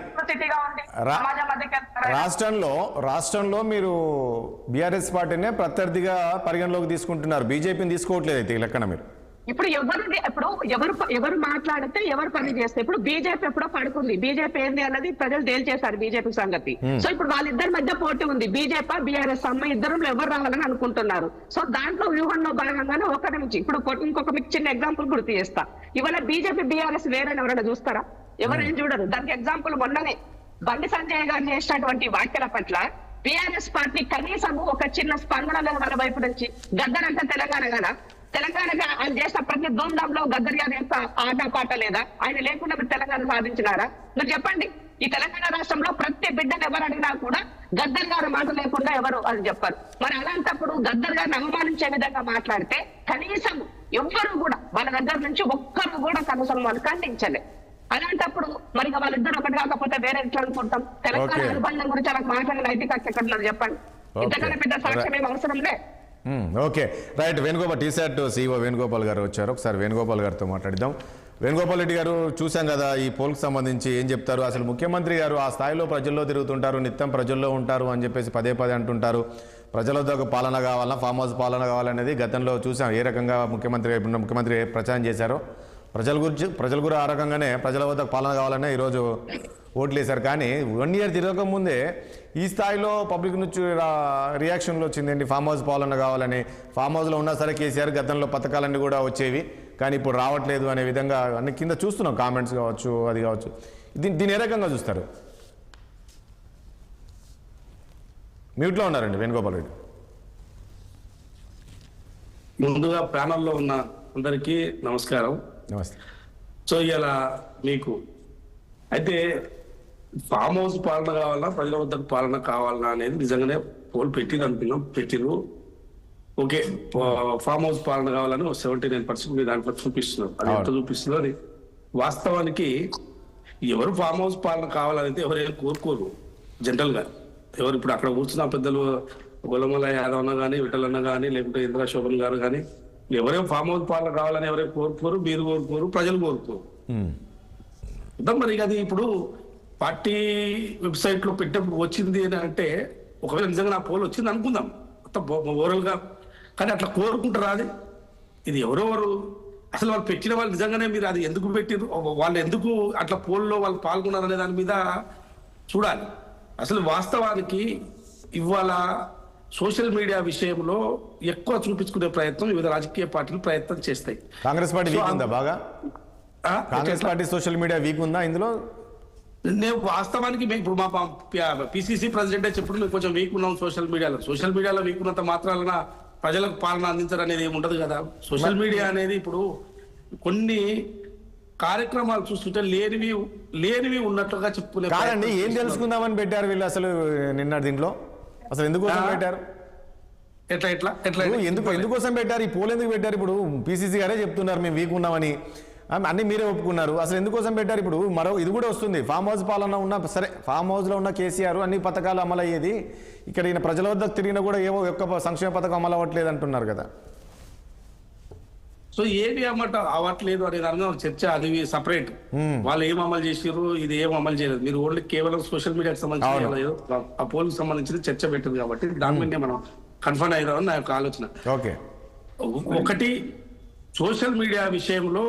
రాష్ట్రంలో మీరు బీఆర్ఎస్ పార్టీనే ప్రత్యర్థిగా పరిగణలోకి తీసుకుంటున్నారు, బీజేపీని తీసుకోవట్లేదు అయితే లెక్కన మీరు. ఇప్పుడు ఎవరు మాట్లాడితే ఎవరు పని చేస్తే ఇప్పుడు బీజేపీ ఎప్పుడో పడుకుంది. బీజేపీ ఏంది అన్నది ప్రజలు తేల్చేశారు బీజేపీ సంగతి. సో ఇప్పుడు వాళ్ళిద్దరి మధ్య పోటీ ఉంది, బీజేపీ బీఆర్ఎస్ అమ్మ ఇద్దరు ఎవరు రావాలని అనుకుంటున్నారు. సో దాంట్లో వ్యూహంలో భాగంగానే ఒకరి నుంచి ఇప్పుడు ఇంకొక మీకు చిన్న ఎగ్జాంపుల్ గుర్తు చేస్తా. ఇవాళ బీజేపీ బీఆర్ఎస్ వేరైనా ఎవరైనా చూస్తారా? ఎవరైనా చూడరు. దానికి ఎగ్జాంపుల్ మొన్ననే బండి సంజయ్ గారు చేసినటువంటి వ్యాఖ్యల పట్ల బీఆర్ఎస్ పార్టీ కనీసం ఒక చిన్న స్పందన లేదు వాళ్ళ వైపు నుంచి. గద్దర్ అంటే తెలంగాణ కదా, తెలంగాణగా ఆయన చేసిన ప్రతి ధూమ్ధాంలో గద్దర్ గారి యొక్క ఆటపాట లేదా? ఆయన లేకుండా మీరు తెలంగాణ సాధించినారా? మీరు చెప్పండి. ఈ తెలంగాణ రాష్ట్రంలో ప్రతి బిడ్డను ఎవరు అడిగినా కూడా గద్దర్ గారు మాట లేకుండా ఎవరు అని చెప్పారు. మరి అలాంటప్పుడు గద్దర్ గారిని అవమానించే విధంగా మాట్లాడితే కనీసం ఎవ్వరు కూడా వాళ్ళ దగ్గర నుంచి ఒక్కరు కూడా కనీసం వాళ్ళు ఖండించలే. అలాంటప్పుడు మరి వాళ్ళిద్దరు ఒకటి కాకపోతే వేరే ఎట్లా అనుకుంటాం? తెలంగాణ అనుబంధం గురించి అలా మాట్లాడిన నైతికత ఎక్కడ చెప్పండి. ఇంతకన్నా పెద్ద సాక్ష్యం ఏం అవసరం లే. Okay right. Venugopal T-SAT CEO Venugopal గారు వచ్చారు, ఒకసారి వేణుగోపాల్ గారితో మాట్లాడిద్దాం. వేణుగోపాల్ రెడ్డి గారు చూసాం కదా ఈ పోల్కి సంబంధించి ఏం చెప్తారు? అసలు ముఖ్యమంత్రి గారు ఆ స్థాయిలో ప్రజల్లో తిరుగుతుంటారు, నిత్యం ప్రజల్లో ఉంటారు అని చెప్పేసి పదే అంటుంటారు. ప్రజలతో పాలన కావాలన్నా ఫామ్ హౌస్ పాలన కావాలనేది గతంలో చూసాం ఏ రకంగా ముఖ్యమంత్రి ప్రచారం చేశారో. ప్రజలు కూడా ఆ రకంగానే ప్రజల వద్ద పాలన కావాలనే ఈరోజు ఓట్లు వేశారు. కానీ 1 year తిరగకముందే ఈ స్థాయిలో పబ్లిక్ నుంచి రియాక్షన్లు వచ్చిందండి ఫామ్ హౌస్ పాలన కావాలని. ఫామ్ హౌస్లో ఉన్నా సరే కేసీఆర్ గతంలో పథకాలన్నీ కూడా వచ్చేవి కానీ ఇప్పుడు రావట్లేదు అనే విధంగా అన్ని కింద చూస్తున్నాం, కామెంట్స్ కావచ్చు అది కావచ్చు. దీన్ని ఏ రకంగా చూస్తారు? మ్యూట్లో ఉన్నారండి వేణుగోపాల్ రెడ్డి. ముందుగా ప్యానల్లో ఉన్న అందరికీ నమస్కారం. నమస్తే. సో ఇలా మీకు అయితే ఫామ్ హౌస్ పాలన కావాలా ప్రజల వద్దకు పాలన కావాలా అనేది నిజంగానే పోల్ పెట్టింది అనుకున్నాం, పెట్టిరు. ఓకే, ఫామ్ హౌస్ పాలన కావాలని 79% మీరు దాంట్లో చూపిస్తున్నారు. అది ఎంత చూపిస్తుందో అది వాస్తవానికి ఎవరు ఫామ్ హౌస్ పాలన కావాలనేది ఎవరైనా కోరుకోరు జనరల్ గా. ఎవరు ఇప్పుడు అక్కడ కూర్చున్న పెద్దలు గొల్లమల యాదవ్ అన్న కానీ, విఠల్ అన్న కానీ, లేకుంటే ఇంద్రా శోభన్ గారు కానీ ఎవరేం ఫామ్ హౌస్ పాలన కావాలని ఎవరైనా కోరుకోరు, మీరు కోరుకోరు, ప్రజలు కోరుకోరు. మరి అది ఇప్పుడు పార్టీ వెబ్సైట్ లో పెట్టినప్పుడు వచ్చింది అని అంటే ఒకవేళ నిజంగా నా పోల్ వచ్చింది అనుకుందాం ఓవరాల్ గా, కానీ అట్లా కోరుకుంటారా? ఇది ఎవరెవరు అసలు వాళ్ళు పెట్టిన వాళ్ళు నిజంగానే మీరు అది ఎందుకు పెట్టిరు, వాళ్ళు ఎందుకు అట్లా పోల్లో వాళ్ళు పాల్గొన్నారు అనే దాని మీద చూడాలి. అసలు వాస్తవానికి ఇవాళ సోషల్ మీడియా విషయంలో ఎక్కువ చూపించుకునే ప్రయత్నం వివిధ రాజకీయ పార్టీలు ప్రయత్నం చేస్తాయి. కాంగ్రెస్ పార్టీ వీక్ ఉందా బాగా? Congress party social media week ఉందా ఇందులో? నేను వాస్తవానికి మేము ఇప్పుడు మా పిసిసి ప్రెసిడెంటే చెప్పుడు మేము కొంచెం వీక్ ఉన్నాం సోషల్ మీడియాలో. సోషల్ మీడియాలో వీక్ ఉన్నంత మాత్రాన ప్రజలకు పాలన అందించడం అనేది ఏమి ఉండదు కదా. సోషల్ మీడియా అనేది ఇప్పుడు కొన్ని కార్యక్రమాలు చూస్తుంటే లేనివి ఉన్నట్టుగా చెప్పుకునే. కాదండి, ఏం తెలుసుకుందామని పెట్టారు వీళ్ళు అసలు నిన్న దీంట్లో? అసలు ఎందుకోసం పెట్టారు? ఎందుకోసం పెట్టారు ఈ పోల్? ఎందుకు పెట్టారు? ఇప్పుడు పిసిసి గారే చెప్తున్నారు మేము వీక్ ఉన్నామని, అన్ని మీరే ఒప్పుకున్నారు. అసలు ఎందుకోసం పెట్టారు? ఇప్పుడు మరో ఇది కూడా వస్తుంది, ఫామ్ హౌస్ పాలన ఉన్న సరే, ఫామ్ హౌస్ లో ఉన్న కేసీఆర్ అన్ని పథకాలు అమలు అయ్యేది, ఇక్కడ ఈయన ప్రజల వద్దకు తిరిగినా కూడా ఏవో ఒక్క సంక్షేమ పథకం అమలు అవ్వట్లేదు అంటున్నారు కదా. సో ఏమి అవ్వట్లేదు అనే దాని మీద చర్చ, అది సపరేట్. వాళ్ళు ఏం అమలు చేసారు, ఇది ఏం అమలు చేయలేదు. మీరు ఓన్లీ కేవలం సోషల్ మీడియాకి సంబంధించిన ఆ పోల్ సంబంధించిన చర్చ పెట్టింది కాబట్టి దాని మీద మనం కన్ఫర్మ్ అయ్యామని నా యొక్క ఆలోచన. ఓకే, ఒకటి సోషల్ మీడియా విషయంలో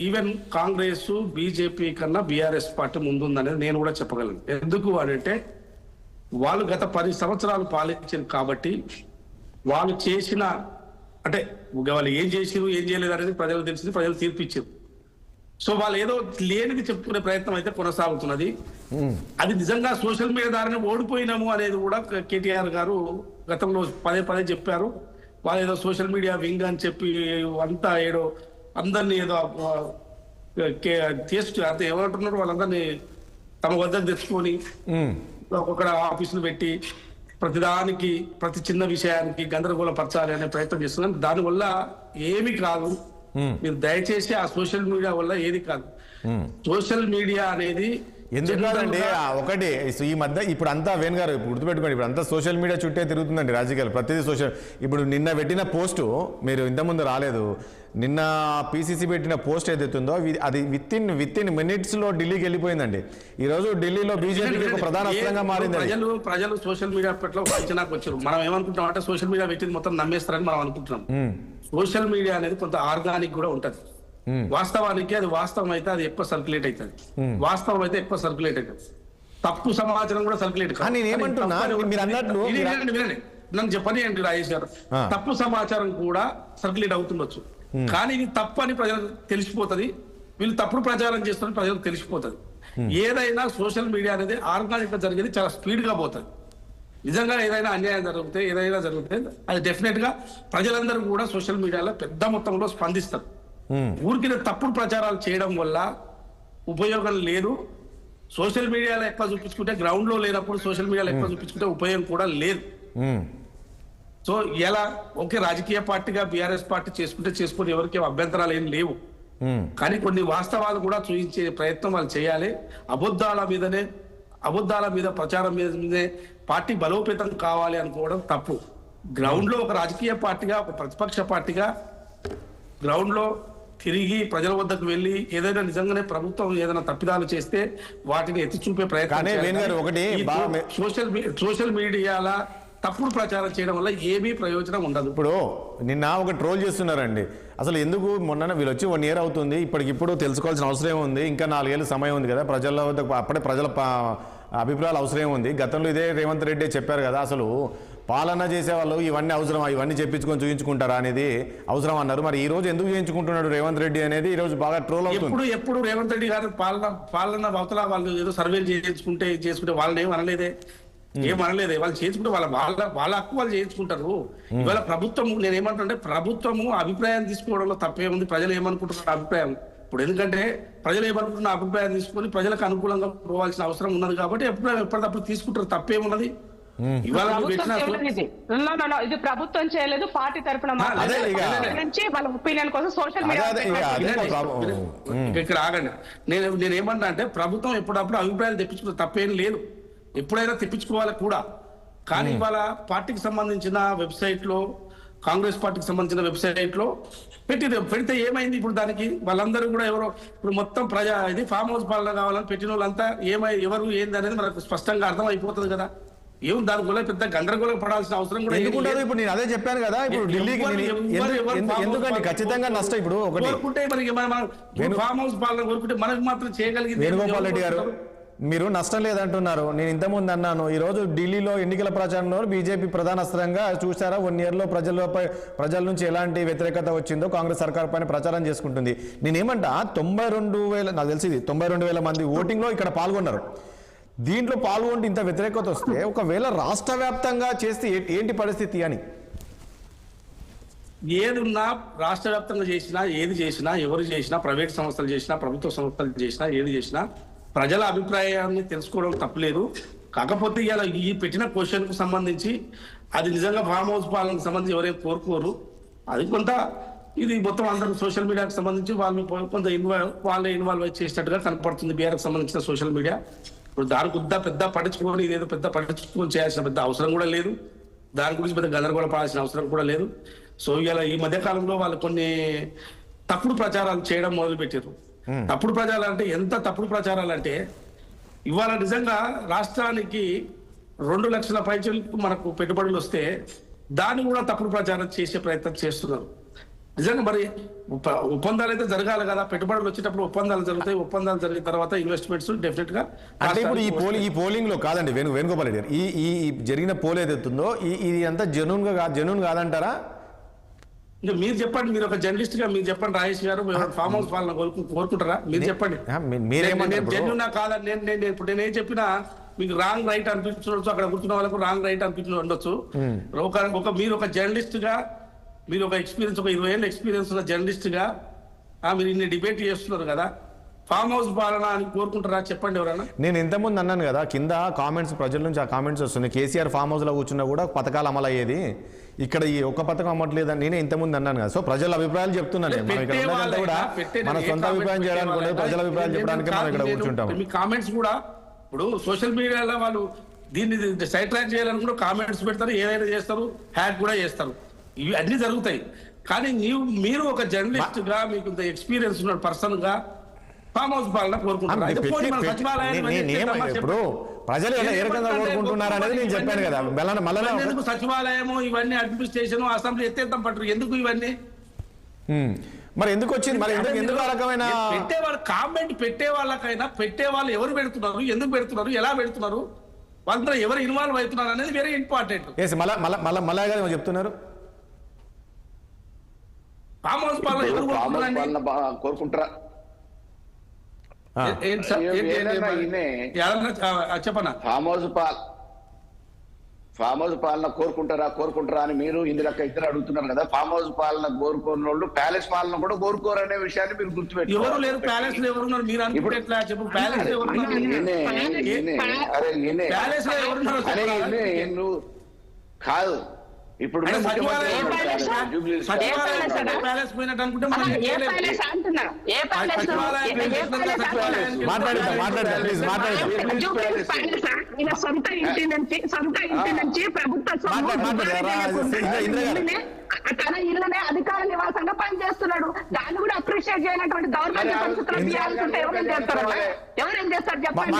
ఈవెన్ కాంగ్రెస్ బీజేపీ కన్నా బీఆర్ఎస్ పార్టీ ముందుందనేది నేను కూడా చెప్పగలను. ఎందుకు అని అంటే వాళ్ళు గత 10 సంవత్సరాలు పాలించారు కాబట్టి వాళ్ళు చేసిన అంటే వాళ్ళు ఏం చేసారు ఏం చేయలేదు అనేది ప్రజలకు తెలిసింది, ప్రజలు తీర్పిచ్చారు. సో వాళ్ళు ఏదో లేనిది చెప్పుకునే ప్రయత్నం అయితే కొనసాగుతున్నది. అది నిజంగా సోషల్ మీడియా ద్వారానే ఓడిపోయినాము అనేది కూడా కేటీఆర్ గారు గతంలో పదే చెప్పారు. వాళ్ళు ఏదో సోషల్ మీడియా వింగ్ అని చెప్పి అంతా ఏదో అందరినీ ఏదో అంటే ఏమంటున్నారు, వాళ్ళందరినీ తమ వద్దకు తెచ్చుకొని ఒక్కొక్క ఆఫీసులు పెట్టి ప్రతిదానికి ప్రతి చిన్న విషయానికి గందరగోళం పరచాలి అనే ప్రయత్నం చేస్తున్నారు. దానివల్ల ఏమి కాదు. మీరు దయచేసి ఆ సోషల్ మీడియా వల్ల ఏది కాదు. సోషల్ మీడియా అనేది ఎందుకు కాదండి? ఒకటి ఈ మధ్య ఇప్పుడు అంతా వేణు గారు గుర్తుపెట్టుకోండి, ఇప్పుడు అంతా సోషల్ మీడియా చుట్టే తిరుగుతుందండి రాజకీయాలు. ప్రతిదీ సోషల్. ఇప్పుడు నిన్న పెట్టిన పోస్టు మీరు ఇంతకుముందు రాలేదు, నిన్న పిసిసి పెట్టిన పోస్ట్ ఏదైతుందో అది విత్ ఇన్ మినిట్స్ లో ఢిల్లీకి వెళ్ళిపోయిందండి. ఈ రోజు ఢిల్లీలో బీజేపీకి ఒక ప్రధాన అస్త్రంగా మారింది. ప్రజలు సోషల్ మీడియా పట్ల అంచనాకు వచ్చారు. మనం ఏమనుకుంటాం అంటే సోషల్ మీడియా పెట్టింది మొత్తం నమ్మేస్తారని మనం అనుకుంటున్నాం. సోషల్ మీడియా అనేది కొంత ఆర్గానిక్ కూడా ఉంటది. వాస్తవానికి అది వాస్తవం అయితే అది ఎక్కువ సర్క్యులేట్ అవుతుంది. వాస్తవం అయితే ఎక్కువ సర్క్యులేట్ అవుతుంది. తప్పు సమాచారం కూడా సర్క్యులేట్ కాదు. నన్ను చెప్పని అండి రాజేష్ గారు, తప్పు సమాచారం కూడా సర్క్యులేట్ అవుతుండొచ్చు, కానీ ఇది తప్పు అని ప్రజలకు తెలిసిపోతుంది. వీళ్ళు తప్పుడు ప్రచారం చేస్తున్న ప్రజలకు తెలిసిపోతుంది. ఏదైనా సోషల్ మీడియా అనేది ఆర్గానిక్ గా జరిగేది చాలా స్పీడ్ గా పోతుంది. నిజంగా ఏదైనా అన్యాయం జరిగితే ఏదైనా జరిగితే అది డెఫినెట్ గా ప్రజలందరూ కూడా సోషల్ మీడియాలో పెద్ద మొత్తంలో స్పందిస్తారు. ఊరికి తప్పుడు ప్రచారాలు చేయడం వల్ల ఉపయోగం లేదు. సోషల్ మీడియాలో ఎక్కువ చూపించుకుంటే గ్రౌండ్ లో లేనప్పుడు సోషల్ మీడియాలో ఎక్కువ చూపించుకుంటే ఉపయోగం కూడా లేదు. సో ఎలా ఓకే, రాజకీయ పార్టీగా బీఆర్ఎస్ పార్టీ చేసుకుని ఎవరికి అభ్యంతరాలు ఏం లేవు, కానీ కొన్ని వాస్తవాలు కూడా చూపించే ప్రయత్నం వాళ్ళు చేయాలి. అబద్ధాల మీద ప్రచారం మీదే పార్టీ బలోపేతం కావాలి అనుకోవడం తప్పు. గ్రౌండ్ లో ఒక రాజకీయ పార్టీగా, ఒక ప్రతిపక్ష పార్టీగా గ్రౌండ్ లో తిరిగి ప్రజల వద్దకు వెళ్ళి ఏదైనా నిజంగానే ప్రభుత్వం ఏదైనా తప్పిదాలు చేస్తే వాటిని ఎత్తి చూపే ప్రయత్నం. సోషల్ మీడియాల తప్పుడు ప్రచారం చేయడం వల్ల ఏమీ ప్రయోజనం ఉండదు. ఇప్పుడు నిన్న ఒక ట్రోల్ చేస్తున్నారండి, అసలు ఎందుకు మొన్న వీళ్ళు వచ్చి 1 year అవుతుంది, ఇప్పటికిప్పుడు తెలుసుకోవాల్సిన అవసరం ఉంది, ఇంకా 4 ఏళ్ళు సమయం ఉంది కదా, ప్రజల వద్దకు అప్పుడే ప్రజల అభిప్రాయాలు అవసరం ఉంది. గతంలో ఇదే రేవంత్ రెడ్డి చెప్పారు కదా, అసలు పాలన చేసేవాళ్ళు ఇవన్నీ అవసరం, ఇవన్నీ చెప్పించుకొని చూపించుకుంటారా అనేది అవసరం అన్నారు. మరి ఈ రోజు ఎందుకు చేయించుకుంటున్నాడు రేవంత్ రెడ్డి అనేది ఈ రోజు బాగా ట్రోల్ అవుతుంది. ఎప్పుడు రేవంత్ రెడ్డి గారు పాలన అవతల వాళ్ళు ఏదో సర్వేలు చేసుకుంటే వాళ్ళని ఏం అనలేదే. ఏమనలేదు. వాళ్ళు చేసుకుంటే వాళ్ళ హక్కు వాళ్ళు చేయించుకుంటారు. ఇవాళ ప్రభుత్వం నేనేమంటే ప్రభుత్వము అభిప్రాయం తీసుకోవడంలో తప్పేముంది, ప్రజలు ఏమనుకుంటున్నారు అభిప్రాయం. ఇప్పుడు ఎందుకంటే ప్రజలు ఏమనుకుంటున్న అభిప్రాయం తీసుకొని ప్రజలకు అనుకూలంగా పోవాల్సిన అవసరం ఉన్నది కాబట్టి అభిప్రాయం ఎప్పటికప్పుడు తీసుకుంటారు, తప్పేమున్నది. ఇవాళ ఇది ప్రభుత్వం చేయలేదు, పార్టీ తరఫున నుంచి వాళ్ళ ఒపీనియన్ కోసం సోషల్ మీడియా. ఇక్కడ ఆగండి, నేనేమన్నా అంటే ప్రభుత్వం ఎప్పుడప్పుడు అభిప్రాయాలు తెప్పించుకున్న తప్పేం లేదు, ఎప్పుడైనా తెప్పించుకోవాలి కూడా. కానీ ఇవాళ పార్టీకి సంబంధించిన వెబ్సైట్ లో, కాంగ్రెస్ పార్టీకి సంబంధించిన వెబ్సైట్ లో పెడితే ఏమైంది? ఇప్పుడు దానికి వాళ్ళందరూ కూడా ఎవరో ఇప్పుడు మొత్తం ఇది ఫామ్ హౌస్ పాలన కావాలని పెట్టిన వాళ్ళంతా ఎవరు ఏంది అనేది మనకు స్పష్టంగా అర్థం అయిపోతుంది కదా. ఏం దాని వల్ల పెద్ద గందరగోళం పడాల్సిన అవసరం కూడా ఎందుకుంటుంది. ఇప్పుడు నేను అదే చెప్పాను కదా, ఇప్పుడు ఢిల్లీకి ఎందుకండి ఖచ్చితంగా నష్టం. ఇప్పుడు కోరుకుంటే మనకి ఫామ్ హౌస్ పాలన కోరుకుంటే మనకు మాత్రం చేయగలిగింది. వేణుగోపాల్ రెడ్డి గారు, మీరు నష్టం లేదంటున్నారు. నేను ఇంతకుముందు అన్నాను, ఈరోజు ఢిల్లీలో ఎన్నికల ప్రచారంలో బీజేపీ ప్రధాన అస్త్రంగా చూసారా, 1 year లో ప్రజల నుంచి ఎలాంటి వ్యతిరేకత వచ్చిందో కాంగ్రెస్ సర్కార్ పైన ప్రచారం చేసుకుంటుంది. నేనేమంటా 92,000 నాకు తెలిసి 92,000 మంది ఓటింగ్లో ఇక్కడ పాల్గొన్నారు. దీంట్లో పాల్గొంటే ఇంత వ్యతిరేకత వస్తే ఒకవేళ రాష్ట్ర వ్యాప్తంగా చేస్తే ఏంటి పరిస్థితి అని. ఏదున్నా రాష్ట్ర వ్యాప్తంగా చేసినా, ఏది చేసినా, ఎవరు చేసినా, ప్రైవేట్ సంస్థలు చేసినా, ప్రభుత్వ సంస్థలు చేసినా, ఏది చేసినా ప్రజల అభిప్రాయాన్ని తెలుసుకోవడం తప్పలేదు. కాకపోతే ఇలా ఈ పెట్టిన క్వశ్చన్ కు సంబంధించి అది నిజంగా ఫామ్ హౌస్ పాలనకు సంబంధించి ఎవరైనా కోరుకోరు. అది కొంత ఇది మొత్తం అందరూ సోషల్ మీడియాకు సంబంధించి వాళ్ళు కొంత ఇన్వాల్వ్ చేసినట్టుగా కనపడుతుంది బీఆర్కి సంబంధించిన సోషల్ మీడియా. ఇప్పుడు దానికి పెద్ద పట్టించుకొని ఇదేదో పెద్ద పట్టించుకొని చేయాల్సిన పెద్ద అవసరం కూడా లేదు, దాని గురించి పెద్ద గందరగోళం పడాల్సిన అవసరం కూడా లేదు. సో ఇలా ఈ మధ్య కాలంలో వాళ్ళు కొన్ని తప్పుడు ప్రచారాలు చేయడం మొదలుపెట్టారు. తప్పుడు ప్రచారాలు అంటే ఎంత తప్పుడు ప్రచారాలు అంటే ఇవాళ నిజంగా రాష్ట్రానికి 2 లక్షల పైచలకు మనకు పెట్టుబడులు వస్తే దాన్ని కూడా తప్పుడు ప్రచారం చేసే ప్రయత్నం చేస్తున్నారు. నిజంగా మరి ఒప్పందాలు అయితే జరగాలి కదా, పెట్టుబడులు వచ్చేటప్పుడు ఒప్పందాలు జరుగుతాయి, ఒప్పందాలు జరిగిన తర్వాత ఇన్వెస్ట్మెంట్స్ డెఫినెట్ గా. అంటే ఇప్పుడు ఈ పోలింగ్ లో కాదండి వేణుగోపాల్ రెడ్డి గారు, ఈ జరిగిన పోల్ ఏదైతుందో ఇది అంతా జెన్యూన్ కాదంటారా? ఇంకా మీరు చెప్పండి, మీరు ఒక జర్నలిస్ట్ గా మీరు చెప్పండి. రాజేష్ గారు ఫామ్ హౌస్ పాలన కోరుకుంటారా? మీరు చెప్పండి. జెన్యూన్ కాదని ఇప్పుడు నేనేం చెప్పినా మీకు రాంగ్ రైట్ అనిపించవచ్చు, అక్కడ కూర్చున్న వాళ్ళకు రాంగ్ రైట్ అనిపించవచ్చు. మీరు ఒక జర్నలిస్ట్ గా, మీరు ఒక 20 ఏళ్ళ ఎక్స్పీరియన్స్ ఉన్న జర్నలిస్ట్ గా మీరు ఇన్ని డిబేట్ చేస్తున్నారు కదా, ఫామ్ హౌస్ పాలన అని కోరుకుంటారా? చెప్పండి ఎవరైనా. నేను ఇంతకుముందు అన్నాను కదా, కింద కామెంట్స్ ప్రజల నుంచి ఆ కామెంట్స్ వస్తుంది, కేసీఆర్ ఫామ్ హౌస్ లో కూర్చున్నా కూడా పథకాలు అమలు అయ్యేది, ఇక్కడ ఈ ఒక్క పథకం అమ్మట్లేదని నేనే ఇంతకుముందు అన్నాను కదా. సో ప్రజల అభిప్రాయాలు చెప్తున్నాను. మనం ఇక్కడ ఉన్నదంతా కూడా మన సొంత అభిప్రాయం చేయడానికి ఉండదు, ప్రజల అభిప్రాయం చెప్పడానికి మనం ఇక్కడ కూర్చుంటాం. మీ కామెంట్స్ కూడా ఇప్పుడు సోషల్ మీడియాలో వాళ్ళు దీన్ని సైడ్ ట్రాక్ చేయాలని కూడా కామెంట్స్ పెడతారు, ఏదైనా చేస్తారు, హ్యాక్ కూడా చేస్తారు, ఇవి అన్ని జరుగుతాయి. కానీ మీరు ఒక జర్నలిస్ట్ గా, మీకు ఎక్స్పీరియన్స్ ఉన్న పర్సన్ గా ఫామ్ హౌస్ పాలన కోరుకుంటున్నారు. ఇప్పుడు ప్రజలు ఏ రకంగా కోరుకుంటున్నారు అనేది నేను చెప్పాను కదా. ఎందుకు సచివాలయము, ఇవన్నీ అడ్మినిస్ట్రేషన్, అసెంబ్లీ ఎత్తేద్దాం పట్టరు, ఎందుకు ఇవన్నీ? మరి ఎందుకు వచ్చింది? మరి ఎందుకు ఆ రకమైన పెట్టేవాళ్ళు కామెంట్ పెట్టే వాళ్ళకైనా పెట్టే వాళ్ళు ఎవరు పెడుతున్నారు, ఎందుకు పెడుతున్నారు, ఎలా పెడుతున్నారు, వాళ్ళంతా ఎవరు ఇన్వాల్వ్ అవుతున్నారు అనేది వెరీ ఇంపార్టెంట్. మళ్ళా చెప్తున్నారు ఫామ్ హౌస్ పాలన ఎవరు కోరుకుంటారా? చెప్పనా? ఫామ్ హౌస్ పాలన కోరుకుంటారా అని మీరు ఇందిరక్క ఇద్దరు అడుగుతున్నారు కదా. ఫామ్ హౌస్ పాలన కోరుకున్న వాళ్ళు ప్యాలెస్ పాలన కూడా కోరుకోరు అనే విషయాన్ని మీరు గుర్తుపెట్టారు. ఎవరు లేరు ప్యాలెస్ లో, ఎవరున్నారు మీరు అనుకుంటే చెప్పు. ప్యాలెస్ లో ఎవరున్నారు కాదు. ఇప్పుడు సొంత ఇంటి నుంచి ప్రభుత్వ తన ఇళ్ళనే అధికార నివాసంగా పనిచేస్తున్నాడు. దాన్ని కూడా అప్రిషియేట్ చేయనటువంటి దౌర్భాగ్య పరిస్థితులు తీయాల్సింటే ఎవరేం చేస్తారు చెప్పండి.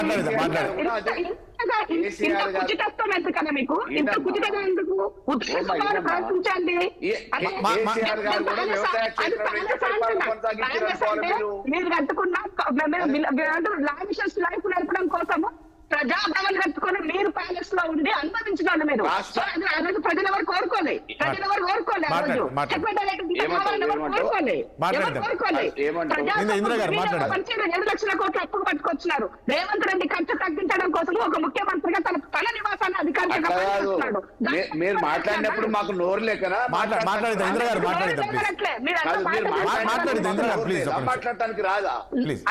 ఇంత కుచితత్వం ఎందుకన్నా మీకు? ఇంత కుచితంగా ఎందుకు? ప్రశ్నించండి. మీరు కట్టుకున్న లావిషస్ లైఫ్ నడపడం కోసము ప్రజాభవన్ కట్టుకొని మీరు ప్యాలెస్ లో ఉండి అనుభవించిన వాళ్ళు మీరు. సో అది ఆ రోజు ప్రజలు ఎవరు కోరుకోలే, ప్రజలు ఎవరు కోరుకోలే ఆ రోజు. సెక్రటేరియట్ కావాలని ఎవరు కోరుకోలే, ఎవరు కోరుకోలే. 7 లక్షల కోట్లు అప్పులు పట్టుకొచ్చినారు. రేవంత్ రెడ్డి ఖర్చు తగ్గించడం కోసం ఒక ముఖ్యమంత్రిగా తన నివాసాన్ని అధికారికంగా పనిచేస్తున్నాడు. మీరు మాట్లాడినప్పుడు మాకు నోరు లేకనా మాట్లాడితే ఇందిరా గారు మాట్లాడటానికి రాదా?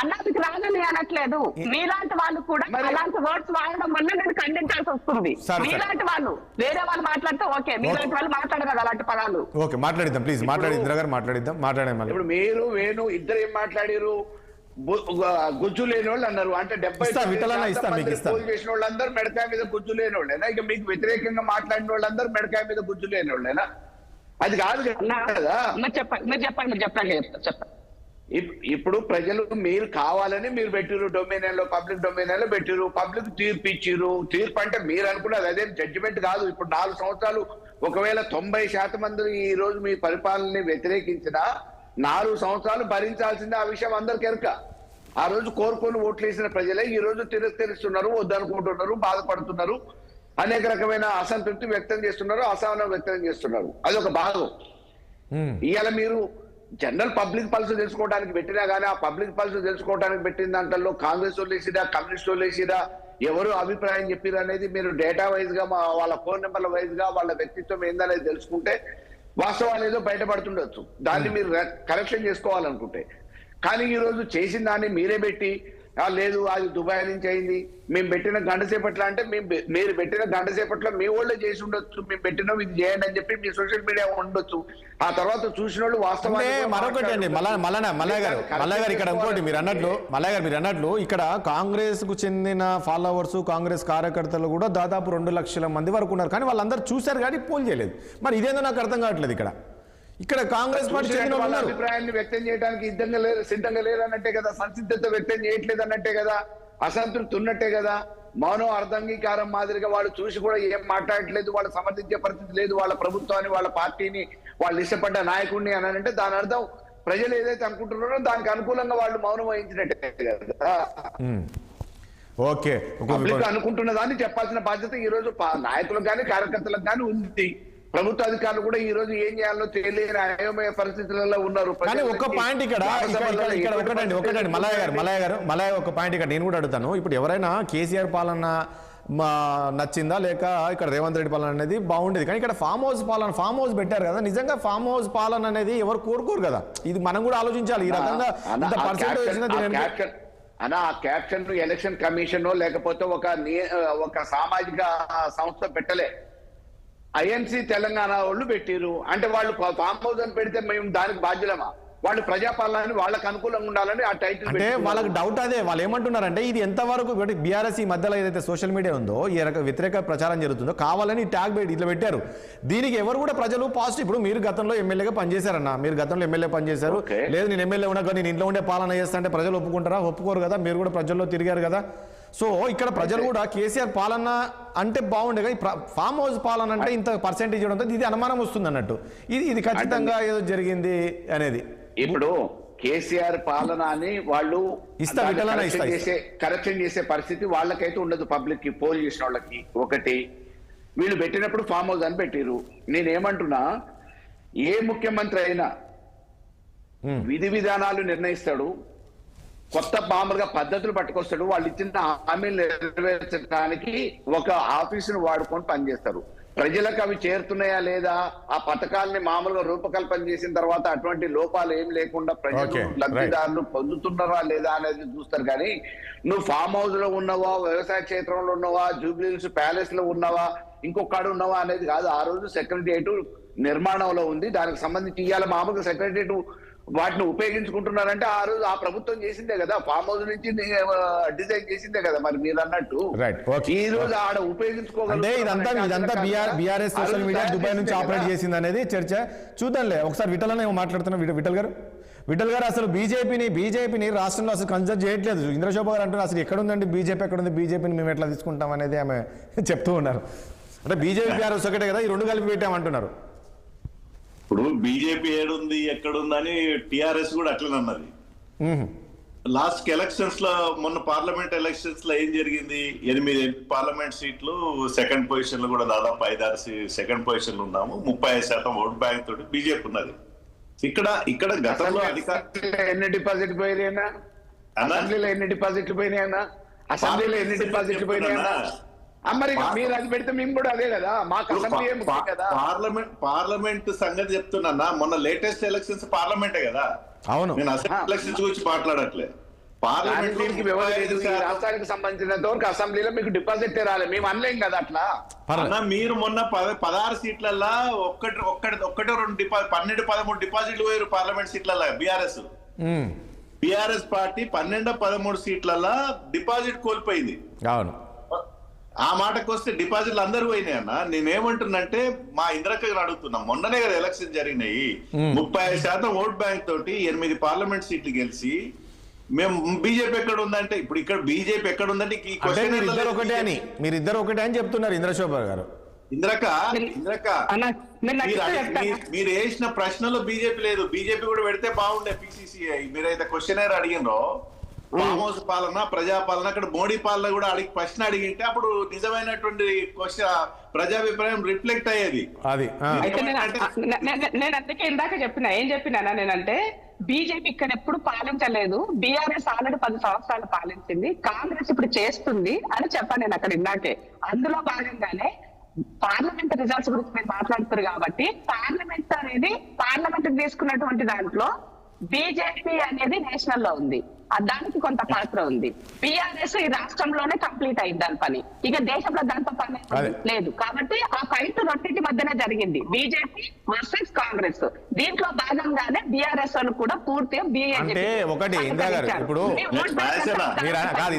అన్నదికి రాదని అనట్లేదు. మీలాంటి వాళ్ళు కూడా అలాంటి వర్డ్స్ వాడడం వల్ల నేను ఖండించాల్సి వస్తుంది. మీలాంటి వాళ్ళు వేరే వాళ్ళు మాట్లాడితే ఓకే, మీలాంటి వాళ్ళు మాట్లాడరు అలాంటి పదాలు. ఓకే, మాట్లాడిద్దాం ప్లీజ్. మాట్లాడి ఇందిరా గారు మాట్లాడిద్దాం. మాట్లాడే ఇప్పుడు మీరు వేణు ఇద్దరు ఏం మాట్లాడారు? గుజ్జు లేని వాళ్ళు అన్నారు. అంటే 70 పోల్ చేసిన వాళ్ళందరూ మెడకాయ మీద గుజ్జు లేని వాళ్ళేనా? ఇక మీకు వ్యతిరేకంగా మాట్లాడిన వాళ్ళందరూ మెడకాయ మీద గుజ్జు లేని వాళ్ళేనా? అది కాదు కదా. చెప్పండి. ఇప్పుడు ప్రజలు మీరు కావాలని మీరు పెట్టిరు డొమైన్ లో, పబ్లిక్ డొమైన్ లో పెట్టిరు, పబ్లిక్ తీర్పు ఇచ్చిరు. తీర్పు అంటే మీరు అనుకున్నది అదేం జడ్జిమెంట్ కాదు. ఇప్పుడు 4 సంవత్సరాలు ఒకవేళ 90% మంది ఈ రోజు మీ పరిపాలనని వ్యతిరేకించినా 4 సంవత్సరాలు భరించాల్సిందే. ఆ విషయం అందరికి ఎరుక. ఆ రోజు కోరుకొని ఓట్లు వేసిన ప్రజలే ఈ రోజు తిరస్కరిస్తున్నారు, వద్దనుకుంటున్నారు, బాధపడుతున్నారు, అనేక రకమైన అసంతృప్తి వ్యక్తం చేస్తున్నారు, అసహనం వ్యక్తం చేస్తున్నారు. అదొక భాగం. ఇవాళ మీరు జనరల్ పబ్లిక్ పల్స్ తెలుసుకోవడానికి పెట్టినా కానీ ఆ పబ్లిక్ పల్స్ తెలుసుకోవడానికి పెట్టిన దాంట్లో కాంగ్రెస్ వాళ్ళు వేసిరా, కమ్యూనిస్ట్ వాళ్ళు వేసిరా, ఎవరు అభిప్రాయం చెప్పిరా అనేది మీరు డేటా వైజ్ గా, వాళ్ళ ఫోన్ నెంబర్ల వైజ్ గా వాళ్ళ వ్యక్తిత్వం ఏందనేది తెలుసుకుంటే వాస్తవాలు ఏదో బయటపడుతుండొచ్చు. దాన్ని మీరు కరెక్షన్ చేసుకోవాలనుకుంటే. కానీ ఈ రోజు చేసిన దాన్ని మీరే పెట్టి లేదు అది దుబాయ్ నుంచి అయింది, మేము పెట్టిన గంట సేపట్లో అంటే మీరు పెట్టిన గంట సేపట్లో మీ వాళ్ళే చేసి ఉండొచ్చు, మేము పెట్టినాం ఇది చేయండి అని చెప్పి మీ సోషల్ మీడియా ఉండొచ్చు. ఆ తర్వాత చూసిన వాళ్ళు వాస్తవాన్ని మరొకటి అండి మల్లయ్య గారు ఇక్కడ ఇంకోటి మీరు అన్నట్లు ఇక్కడ కాంగ్రెస్ కు చెందిన ఫాలోవర్స్, కాంగ్రెస్ కార్యకర్తలు కూడా దాదాపు 2 లక్షల మంది వరకు ఉన్నారు. కానీ వాళ్ళందరూ చూశారు కానీ పోల్ చేయలేదు. మరి ఇదేందో నాకు అర్థం కావట్లేదు. ఇక్కడ కాంగ్రెస్ పార్టీ అభిప్రాయాన్ని వ్యక్తం చేయడానికి సిద్ధంగా లేరు అన్నట్టే కదా, సంసిద్ధత వ్యక్తం చేయట్లేదు అన్నట్టే కదా, అసంతృప్తి ఉన్నట్టే కదా. మౌనం అర్ధంగీకారం మాదిరిగా వాళ్ళు చూసి కూడా ఏం మాట్లాడట్లేదు, వాళ్ళు సమర్థించే పరిస్థితి లేదు వాళ్ళ ప్రభుత్వాన్ని, వాళ్ళ పార్టీని, వాళ్ళు ఇష్టపడ్డ నాయకుడిని అని అంటే దాని అర్థం ప్రజలు ఏదైతే అనుకుంటున్నారో దానికి అనుకూలంగా వాళ్ళు మౌనం వహించినట్టే కదా. ఓకే, అనుకుంటున్న దాన్ని చెప్పాల్సిన బాధ్యత ఈ రోజు నాయకులకు కానీ కార్యకర్తలకు కానీ ఉంది. ప్రభుత్వ అధికారులు కూడా ఈ రోజు ఏం చేయాలో తెలియని అయోమయ పరిస్థితులలో ఉన్నారు. కానీ ఒక పాయింట్ ఇక్కడ ఒకటండి మల్లయ్య ఒక పాయింట్ ఇక్కడ నేను కూడా అడుగుతాను. ఇప్పుడు ఎవరైనా కేసీఆర్ పాలన నచ్చిందా లేక ఇక్కడ రేవంత్ రెడ్డి పాలన అనేది బాగుండేది, కానీ ఇక్కడ ఫామ్ హౌస్ పెట్టారు కదా. నిజంగా ఫామ్ హౌస్ పాలన అనేది ఎవరు కోరుకోరు కదా. ఇది మనం కూడా ఆలోచించాలి. ఈ రకంగా ఆ క్యాప్షన్ ఎలక్షన్ కమిషన్ లేకపోతే ఒక సామాజిక సంస్థ పెట్టలే, ఐఎన్సీ తెలంగాణ వాళ్ళు పెట్టిరు. అంటే వాళ్ళు ఫామ్ హౌస్ అని పెడితే మేము దానికి బాధ్యులమా? వాళ్ళు ప్రజాపాలన వాళ్ళకి అనుకూలంగా ఉండాలని ఆ టైటిల్. అంటే వాళ్ళకి డౌట్ అదే, వాళ్ళు ఏమంటున్నారంటే ఇది ఎంతవరకు బీఆర్ఎస్ ఈ మధ్యలో ఏదైతే సోషల్ మీడియా ఉందో ఈ వ్యతిరేక ప్రచారం జరుగుతుందో కావాలని ట్యాగ్ పెట్టి ఇట్లా పెట్టారు. దీనికి ఎవరు కూడా ప్రజలు పాజిటివ్. ఇప్పుడు మీరు గతంలో ఎమ్మెల్యేగా పనిచేశారన్న, మీరు గతంలో ఎమ్మెల్యే పనిచేశారు. లేదు నేను ఎమ్మెల్యే ఉన్నా నేను ఇంట్లో ఉండే పాలన చేస్తా అంటే ప్రజలు ఒప్పుకుంటారా? ఒప్పుకోరు కదా. మీరు కూడా ప్రజల్లో తిరిగారు కదా. సో ఇక్కడ ప్రజలు కూడా కేసీఆర్ పాలన అంటే బాగుండే, కానీ ఫామ్ హౌస్ పాలన అంటే ఇంత పర్సెంటేజ్ ఇవ్వడంతో ఇది అనుమానం వస్తుంది అన్నట్టు. ఇది ఖచ్చితంగా ఏదో జరిగింది అనేది. ఇప్పుడు కేసీఆర్ పాలన అని వాళ్ళు కరెక్షన్ చేసే పరిస్థితి వాళ్ళకైతే ఉండదు. పబ్లిక్ కి పోల్ చేసిన వాళ్ళకి ఒకటి వీళ్ళు పెట్టినప్పుడు ఫామ్ హౌస్ అని పెట్టిరు. నేనేమంటున్నా, ఏ ముఖ్యమంత్రి అయినా విధి విధానాలు నిర్ణయిస్తాడు, కొత్త మామూలుగా పద్ధతులు పట్టుకొస్తాడు, వాళ్ళు ఇచ్చిన హామీలు నెరవేర్చడానికి ఒక ఆఫీసును వాడుకొని పనిచేస్తారు. ప్రజలకు అవి చేరుతున్నాయా లేదా, ఆ పథకాలని మామూలుగా రూపకల్పన చేసిన తర్వాత అటువంటి లోపాలు ఏం లేకుండా ప్రజలు లబ్ధిదారులు పొందుతున్నారా లేదా అనేది చూస్తారు. కానీ నువ్వు ఫామ్ హౌస్ లో ఉన్నావా, వ్యవసాయ క్షేత్రంలో ఉన్నావా, జూబ్లీహిల్స్ ప్యాలెస్ లో ఉన్నావా, ఇంకొకడు ఉన్నావా అనేది కాదు. ఆ రోజు సెక్రటరియట్ నిర్మాణంలో ఉంది. దానికి సంబంధించి ఇవాళ మామూలుగా సెక్రటరియట్ వాటిని ఉపయోగించుకుంటున్నారంటే ఆ రోజు ఆ ప్రభుత్వం చేసిందే కదా, ఫామ్ హౌస్ నుంచి డిజైన్ చేసిందే కదా. మరి మీరు అన్నట్టు ఈ రోజు ఆడ ఉపయోగించుకోగలిగే ఇదంతా బీఆర్ఎస్ సోషల్ మీడియా దుబాయ్ నుంచి ఆపరేట్ చేసింది అనేది చర్చ. చూద్దాంలే ఒకసారి విఠల్ అనే మాట్లాడుతున్నా. విఠల్ గారు అసలు బీజేపీని రాష్ట్రంలో అసలు కన్సిడర్ చేయట్లేదు. ఇంద్రశోభ గారు అంటున్నారు అసలు ఎక్కడుందండి బీజేపీ, ఎక్కడుంది బీజేపీని మేము ఎట్లా తీసుకుంటాం అనేది ఆమె చెప్తూ ఉన్నారు. అంటే బీజేపీ బీఆర్ఎస్ ఒకటే కదా, ఈ రెండు కలిపి పెట్టామంటున్నారు. ఇప్పుడు బీజేపీ ఏడుంది ఎక్కడుందని టిఆర్ఎస్ కూడా అట్లనే అన్నది. లాస్ట్ ఎలక్షన్స్ లో మొన్న పార్లమెంట్ ఎలక్షన్స్ లో ఏం జరిగింది? 8 పార్లమెంట్ సీట్లు, సెకండ్ పొజిషన్ లో కూడా దాదాపు 5-6 సెకండ్ పొజిషన్ లో ఉన్నాము. 35% ఓట్ బ్యాంక్ తోటి బీజేపీ ఉన్నది. ఇక్కడ గతంలో ఎన్ని డిపాజిట్ పోయినాయన్నా? అసెంబ్లీలో ఎన్ని డిపాజిట్లు పోయినాయన్నా? అసెంబ్లీలో ఎన్ని డిపాజిట్లు పోయినాయన్నా? మరి మీరు అది పెడితే మేము కూడా అదే కదా, మాకు అసెంబ్లీ కదా. పార్లమెంట్ సంగతి చెప్తున్నా. మొన్న లేటెస్ట్ ఎలక్షన్స్ పార్లమెంటే కదా. అవును, నేను అసెంబ్లీ ఎలక్షన్స్ గురించి మాట్లాడట్లేదు. పార్లమెంట్ రాష్ట్రానికి సంబంధించినంత వరకు అసెంబ్లీలో మీకు డిపాజిట్ రాలేదు, మేము అనలేం కదా అట్లా. మీరు మొన్న 16 సీట్లల్లో ఒక్కటో 2 12-13 డిపాజిట్లు పోయారు పార్లమెంట్ సీట్లలో. బిఆర్ఎస్ పార్టీ 12-13 సీట్లలో డిపాజిట్ కోల్పోయింది. అవును, ఆ మాటకు వస్తే డిపాజిట్లు అందరూ పోయినాయి అన్న. నేనేమంటున్నంటే మా ఇంద్రక్క అడుగుతున్నా, మొన్ననే కదా ఎలక్షన్ జరిగినాయి, 35% ఓట్ బ్యాంక్ తోటి 8 పార్లమెంట్ సీట్లు గెలిచి మేము బీజేపీ ఎక్కడ ఉందంటే, ఇప్పుడు ఇక్కడ బీజేపీ ఎక్కడ ఉందంటే మీరిద్దరు ఒకటే అని చెప్తున్నారు ఇంద్రశోభ గారు. ఇంద్రక్క మీరు వేసిన ప్రశ్నలో బీజేపీ లేదు. బీజేపీ కూడా పెడితే బాగుండే. పిసిసిఐ మీరైతే క్వశ్చనర్ అడిగినరో, ఫామ్ హౌస్ పాలన, ప్రజాపాలన, అక్కడ మోడీ పాలన కూడా ప్రశ్న అడిగింటే అప్పుడు నిజమైనటువంటి ప్రజాభిప్రాయం రిఫ్లెక్ట్ అయ్యేది. అది నేను అందుకే ఇందాక ఏం చెప్పినా నేనంటే, బీజేపీ ఇక్కడ ఎప్పుడు పాలించలేదు, బీఆర్ఎస్ ఆల్రెడీ 10 సంవత్సరాలు పాలించింది, కాంగ్రెస్ ఇప్పుడు చేస్తుంది అని చెప్పాను నేను అక్కడ ఇందాకే. అందులో భాగంగానే పార్లమెంట్ రిజల్ట్స్ గురించి మీరు మాట్లాడుతారు కాబట్టి, పార్లమెంట్ తీసుకున్నటువంటి దాంట్లో బీజేపీ అనేది నేషనల్ లో ఉంది, దానికి కొంత పాత్ర ఉంది. బీఆర్ఎస్ ఈ రాష్ట్రంలోనే కంప్లీట్ అయింది దాని పని, ఇక దేశంలో దాంతో పని లేదు. కాబట్టి ఆ ఫైట్ రెండింటి మధ్యనే జరిగింది, బీజేపీ వర్సెస్ కాంగ్రెస్. దీంట్లో భాగంగానే బీఆర్ఎస్ వాళ్ళు కూడా పూర్తిగా అంటే ఒకటి ఇందిరా గారు, ఇప్పుడు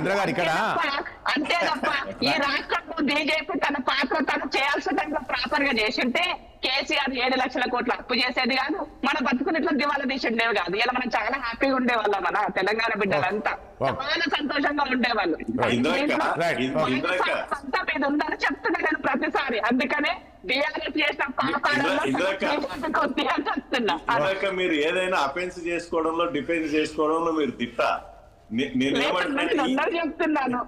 ఇందిరా గారు ఇక్కడ అంతే తప్ప ఈ రాష్ట్రంలో బీజేపీ తన పాత్ర తను చేయాల్సిన టైంలో ప్రాపర్ గా చేసింటే కేసీఆర్ 7 లక్షల కోట్లు అప్పు చేసేది కాదు, మన బతుకునిట్లో దివాలా తీసిండేవి కాదు. ఇలా మనం చాలా హ్యాపీగా ఉండేవాళ్ళం, మన తెలంగాణ బిడ్డలంతా చాలా సంతోషంగా ఉండేవాళ్ళు. అంతా మీద ఉందని చెప్తున్నా నేను ప్రతిసారి. అందుకనే బీఆర్ఎస్ చేసిన చెప్తున్నా. మీరు ఏదైనా అఫెన్స్ చేసుకోవడంలో, డిఫెన్స్ చేసుకోవడంలో మీరు తిట్టా. చెప్తున్నాను,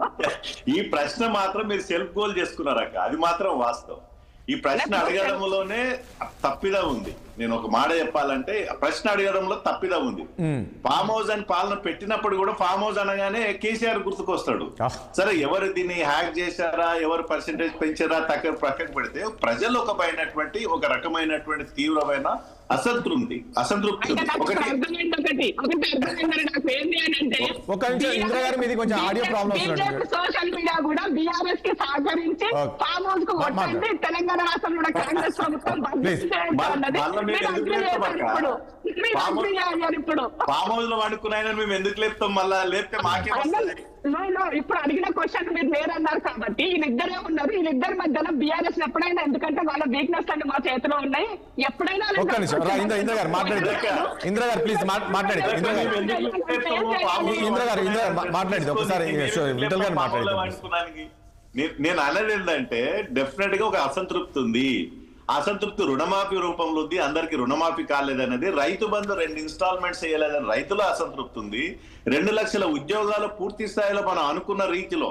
ఈ ప్రశ్న మాత్రం మీరు సెల్ఫ్ గోల్ చేసుకున్నారక్క, అది మాత్రం వాస్తవం. ఈ ప్రశ్న అడగడంలోనే తప్పిదా ఉంది. నేను ఒక మాట చెప్పాలంటే, ప్రశ్న అడగడంలో తప్పిదా ఉంది. ఫామ్ హౌస్ అని పాలన పెట్టినప్పుడు కూడా ఫామ్ హౌస్ అనగానే కేసీఆర్ గుర్తుకొస్తాడు. సరే, ఎవరు దీన్ని హ్యాక్ చేశారా, ఎవరు పర్సెంటేజ్ పెంచారా పక్కన పెడితే, ప్రజలు ఒక రకమైనటువంటి తీవ్రమైన అసంతృప్తి సోషల్ మీడియా కూడా బీఆర్ఎస్ కి సహకరించి ఫామ్ హౌస్ కు కొట్టండి, తెలంగాణ రాష్ట్రంలో కాంగ్రెస్ ప్రభుత్వం ఇప్పుడు ఫామ్ హౌస్ లో వండుకున్నాయని మేము ఎందుకు లేపుతాం? మళ్ళా లేపితే మాకే ఇప్పుడు అడిగిన క్వశ్చన్ మీరు లేరన్నారు కాబట్టి వీళ్ళిద్దరే ఉన్నారు. వీళ్ళిద్దరి మధ్యలో బీఆర్ఎస్ ఎప్పుడైనా, ఎందుకంటే వాళ్ళ వీక్నెస్ అన్ని మా చేతిలో ఉన్నాయి, ఎప్పుడైనా నేను అనేది ఏంటంటే, డెఫినెట్ గా ఒక అసంతృప్తి ఉంది. అసంతృప్తి రుణమాఫీ రూపంలో ఉంది. అందరికి రుణమాఫీ కాలేదనేది, రైతు బంధు 2 ఇన్స్టాల్మెంట్స్ వేయలేదని రైతుల అసంతృప్తి ఉంది. 2 లక్షల ఉద్యోగాలు పూర్తి స్థాయిలో మనం అనుకున్న రీతిలో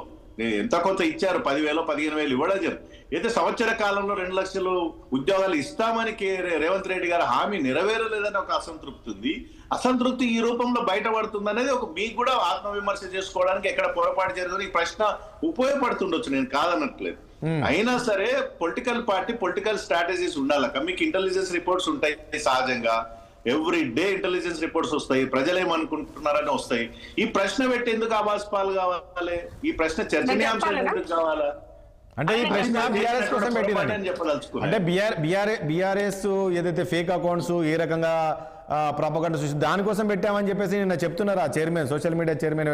ఎంత కొంత ఇచ్చారు, 10,000-15,000 ఇవ్వడం అయితే సంవత్సర కాలంలో 2 లక్షలు ఉద్యోగాలు ఇస్తామని రేవంత్ రెడ్డి గారు హామీ నెరవేరలేదని ఒక అసంతృప్తి ఉంది. అసంతృప్తి ఈ రూపంలో బయటపడుతుంది అనేది ఒక మీకు కూడా ఆత్మవిమర్శ చేసుకోవడానికి ఎక్కడ పొరపాటు జరిగింది ఈ ప్రశ్న ఉపయోగపడుతుండొచ్చు, నేను కాదనట్లేదు. అయినా సరే పొలిటికల్ స్ట్రాటజీస్ ఉండాలక్క. మీకు ఇంటెలిజెన్స్ రిపోర్ట్స్ ఉంటాయి సహజంగా, ఎవ్రీ డే ఇంటెలిజెన్స్ రిపోర్ట్స్ వస్తాయి, ప్రజలేమనుకుంటున్నారని వస్తాయి. ఈ ప్రశ్న పెట్టి ఎందుకు ఆభాస్పాలు కావాలి? ఈ ప్రశ్న చర్చనీయాంశం ఎందుకు కావాలా? అంటే ఈ ప్రశ్న బీఆర్ఎస్ కోసం పెట్టిందని చెప్పదలుచుకున్నాను. అంటే బీఆర్ఎస్ ఏదైతే ఫేక్ అకౌంట్స్ ఏ రకంగా ప్రాపగండా చూసి దానికోసం పెట్టామని చెప్పేసి నిన్న చెప్తున్నారు ఆ చైర్మన్, సోషల్ మీడియా చైర్మన్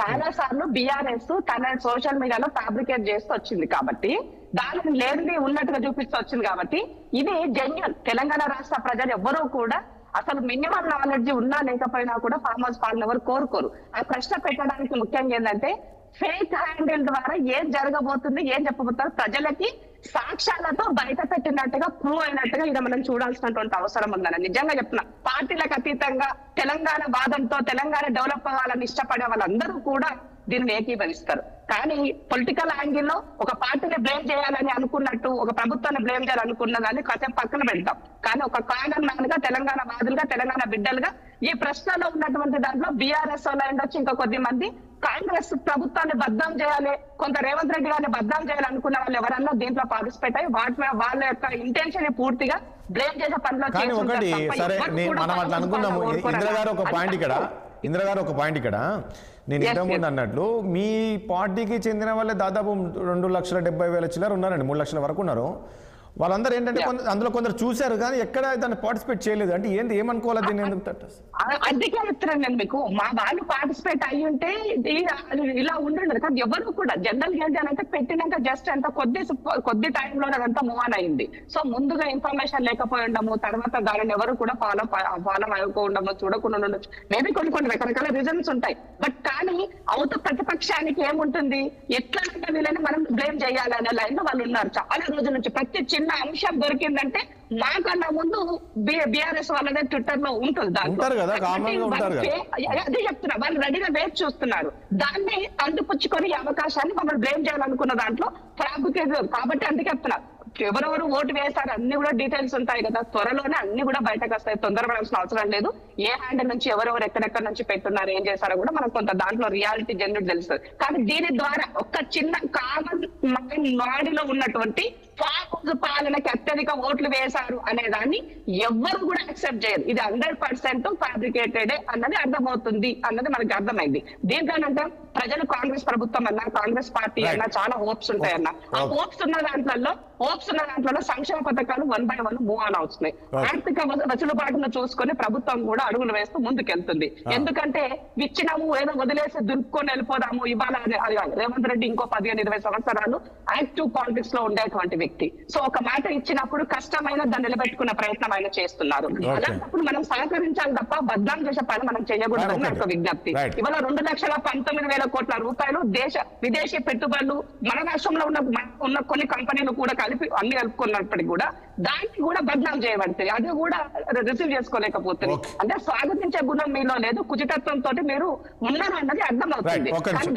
చాలా సార్లు బీఆర్ఎస్ తన సోషల్ మీడియాలో ఫ్యాబ్రికేట్ చేస్తూ వచ్చింది కాబట్టి, దానిని లేనిది ఉన్నట్టుగా చూపిస్తూ వచ్చింది కాబట్టి, ఇది జెన్యూన్. తెలంగాణ రాష్ట్ర ప్రజలు ఎవ్వరూ కూడా అసలు మినిమం నాలెడ్జ్ ఉన్నా లేకపోయినా కూడా ఫామ్ హౌస్ పాలన ఎవరు కోరుకోరు. ఆ ప్రశ్న పెట్టడానికి ముఖ్యంగా ఏంటంటే, ఫేక్ హ్యాండిల్ ద్వారా ఏం జరగబోతుంది, ఏం చెప్పబోతారు ప్రజలకి సాక్ష్యాలతో బయట పెట్టినట్టుగా ప్రూవ్ అయినట్టుగా ఇది మనం చూడాల్సినటువంటి అవసరం ఉందని నిజంగా చెప్తున్నా. పార్టీలకు అతీతంగా తెలంగాణ వాదంతో తెలంగాణ డెవలప్ అవ్వాలని ఇష్టపడే వాళ్ళందరూ కూడా దీన్ని ఏకీభవిస్తారు. కానీ పొలిటికల్ యాంగిల్లో ఒక పార్టీని బ్లేమ్ చేయాలని అనుకున్నట్టు, ఒక ప్రభుత్వాన్ని బ్లేమ్ చేయాలనుకున్న దాన్ని కాసేపు పక్కన పెడతాం. కానీ ఒక కామన్ మ్యాన్ గా, తెలంగాణ వాదులుగా, తెలంగాణ బిడ్డలుగా ఈ ప్రశ్నలో ఉన్నటువంటి దాంట్లో బీఆర్ఎస్ వాళ్ళు ఉండొచ్చు, ఇంకా కొద్ది మంది కాంగ్రెస్ ప్రభుత్వాన్ని బద్నాం చేయాలి, కొంత రేవంత్ రెడ్డి గారిని బద్నాం చేయాలనుకున్న వాళ్ళు ఎవరన్నా దీంట్లో పార్టిసిపేట్ అయ్యి వాళ్ళ యొక్క ఇంటెన్షన్ పూర్తిగా బ్లేమ్ చేసే పనిలో కానీ ఒకటి సరే మనం అట్లా అనుకున్నాము. ఇందిరా గారు ఒక పాయింట్ ఇక్కడ నేను ఇంతకుముందు అన్నట్లు మీ పార్టీకి చెందిన వాళ్ళే దాదాపు 2,70,000 చిల్లర ఉన్నారండి, 3 లక్షల వరకు ఉన్నారు. వాళ్ళందరూ ఏంటంటే అందులో కొందరు చూశారు కానీ ఎక్కడ దాన్ని పార్టిసిపేట్ చేయలేదు. అంటే ఏంటి ఏమనుకోవాలి దీన్ని ఎందుకు అందుకే చెప్తున్నాను నేను మీకు. మా వాళ్ళు పార్టిసిపేట్ అయ్యి ఉంటే ఇలా ఉండదు. కానీ ఎవరు కూడా జనరల్ గా ఏంటి అంటే పెట్టినాక జస్ట్ అంత కొద్ది టైంలో అదంతా మూవ్ ఆన్ అయింది. సో ముందుగా ఇన్ఫర్మేషన్ లేకపోయి ఉండము, తర్వాత దానిని ఎవరు కూడా ఫాలో అయిపో ఉండము, చూడకుండా ఉండొచ్చు. మేబీ కొన్ని రకరకాల రీజన్స్ ఉంటాయి. బట్ కానీ అవత ప్రతిపక్షానికి ఏముంటుంది, ఎట్లా అంటే వీళ్ళని మనం బ్లేమ్ చేయాలనే లైన్ లో వాళ్ళు ఉన్నారు చాలా రోజుల నుంచి. ప్రతి చిన్న అంశం దొరికిందంటే మాకన్నా ముందు బీఆర్ఎస్ వాళ్ళదే ట్విట్టర్ లో ఉంటుంది. అదే చెప్తున్నా, వాళ్ళు రెడీగా వేచి చూస్తున్నారు. దాన్ని అందిపుచ్చుకొని అవకాశాన్ని మమ్మల్ని బ్లేమ్ చేయాలనుకున్న దాంట్లో ఫ్యాబ్రికేట్. కాబట్టి అందుకే చెప్తున్నా, ఎవరెవరు ఓటు వేశారు అన్ని కూడా డీటెయిల్స్ ఉంటాయి కదా, త్వరలోనే అన్ని కూడా బయటకు వస్తాయి. తొందరపడాల్సిన అవసరం లేదు. ఏ హ్యాండ్ నుంచి ఎవరెవరు ఎక్కడెక్కడ నుంచి పెట్టున్నారు, ఏం చేశారో కూడా మనకు కొంత దాంట్లో రియాలిటీ జనరేట్ తెలుస్తుంది. కానీ దీని ద్వారా ఒక చిన్న కామన్ నాడిలో ఉన్నటువంటి పాలనకి అత్యధిక ఓట్లు వేశారు అనే దాన్ని ఎవ్వరు కూడా యాక్సెప్ట్ చేయరు. ఇది 100% ఫ్యాబ్రికేటెడ్ అన్నది అర్థమవుతుంది అన్నది మనకి అర్థమైంది. దీనికంటే ప్రజలు కాంగ్రెస్ ప్రభుత్వం అన్నా, కాంగ్రెస్ పార్టీ అన్నా చాలా హోప్స్ ఉంటాయన్నా. ఆ హోప్స్ ఉన్న దాంట్లో సంక్షేమ పథకాలు 1 by 1 మూవ్ ఆన్ అవుతున్నాయి. ఆర్థిక వెసులుబాటును చూసుకొని ప్రభుత్వం కూడా అడుగులు వేస్తూ ముందుకెళ్తుంది. ఎందుకంటే ఇచ్చినాము ఏదో వదిలేసి దులుపుకొని వెళ్ళిపోదాము ఇవాళ అది కాదు. రేవంత్ రెడ్డి ఇంకో 15-20 సంవత్సరాలు యాక్టివ్ పాలిటిక్స్ లో ఉండేటువంటి వ్యక్తి. సో ఒక మాట ఇచ్చినప్పుడు కష్టమైన దాన్ని నిలబెట్టుకున్న ప్రయత్నం ఆయన చేస్తున్నారు. అలాంటప్పుడు మనం సహకరించాలి తప్ప బద్నాం చేసే పని మనం చేయకూడదని నాకు విజ్ఞప్తి. ఇవాళ 2,19,000 కోట్ల రూపాయలు విదేశీ పెట్టుబడులు మన రాష్ట్రంలో ఉన్న కొన్ని కంపెనీలు కూడా కలిపి అన్ని కలుపుకున్నప్పటికీ కూడా దాన్ని కూడా బద్నాం చేయబడుతుంది. అది కూడా రిసీవ్ చేసుకోలేకపోతుంది. అంటే స్వాగతించే గుణం మీలో లేదు, కుచితత్వంతో మీరు ఉన్నారు అన్నది అర్థమవుతుంది. కానీ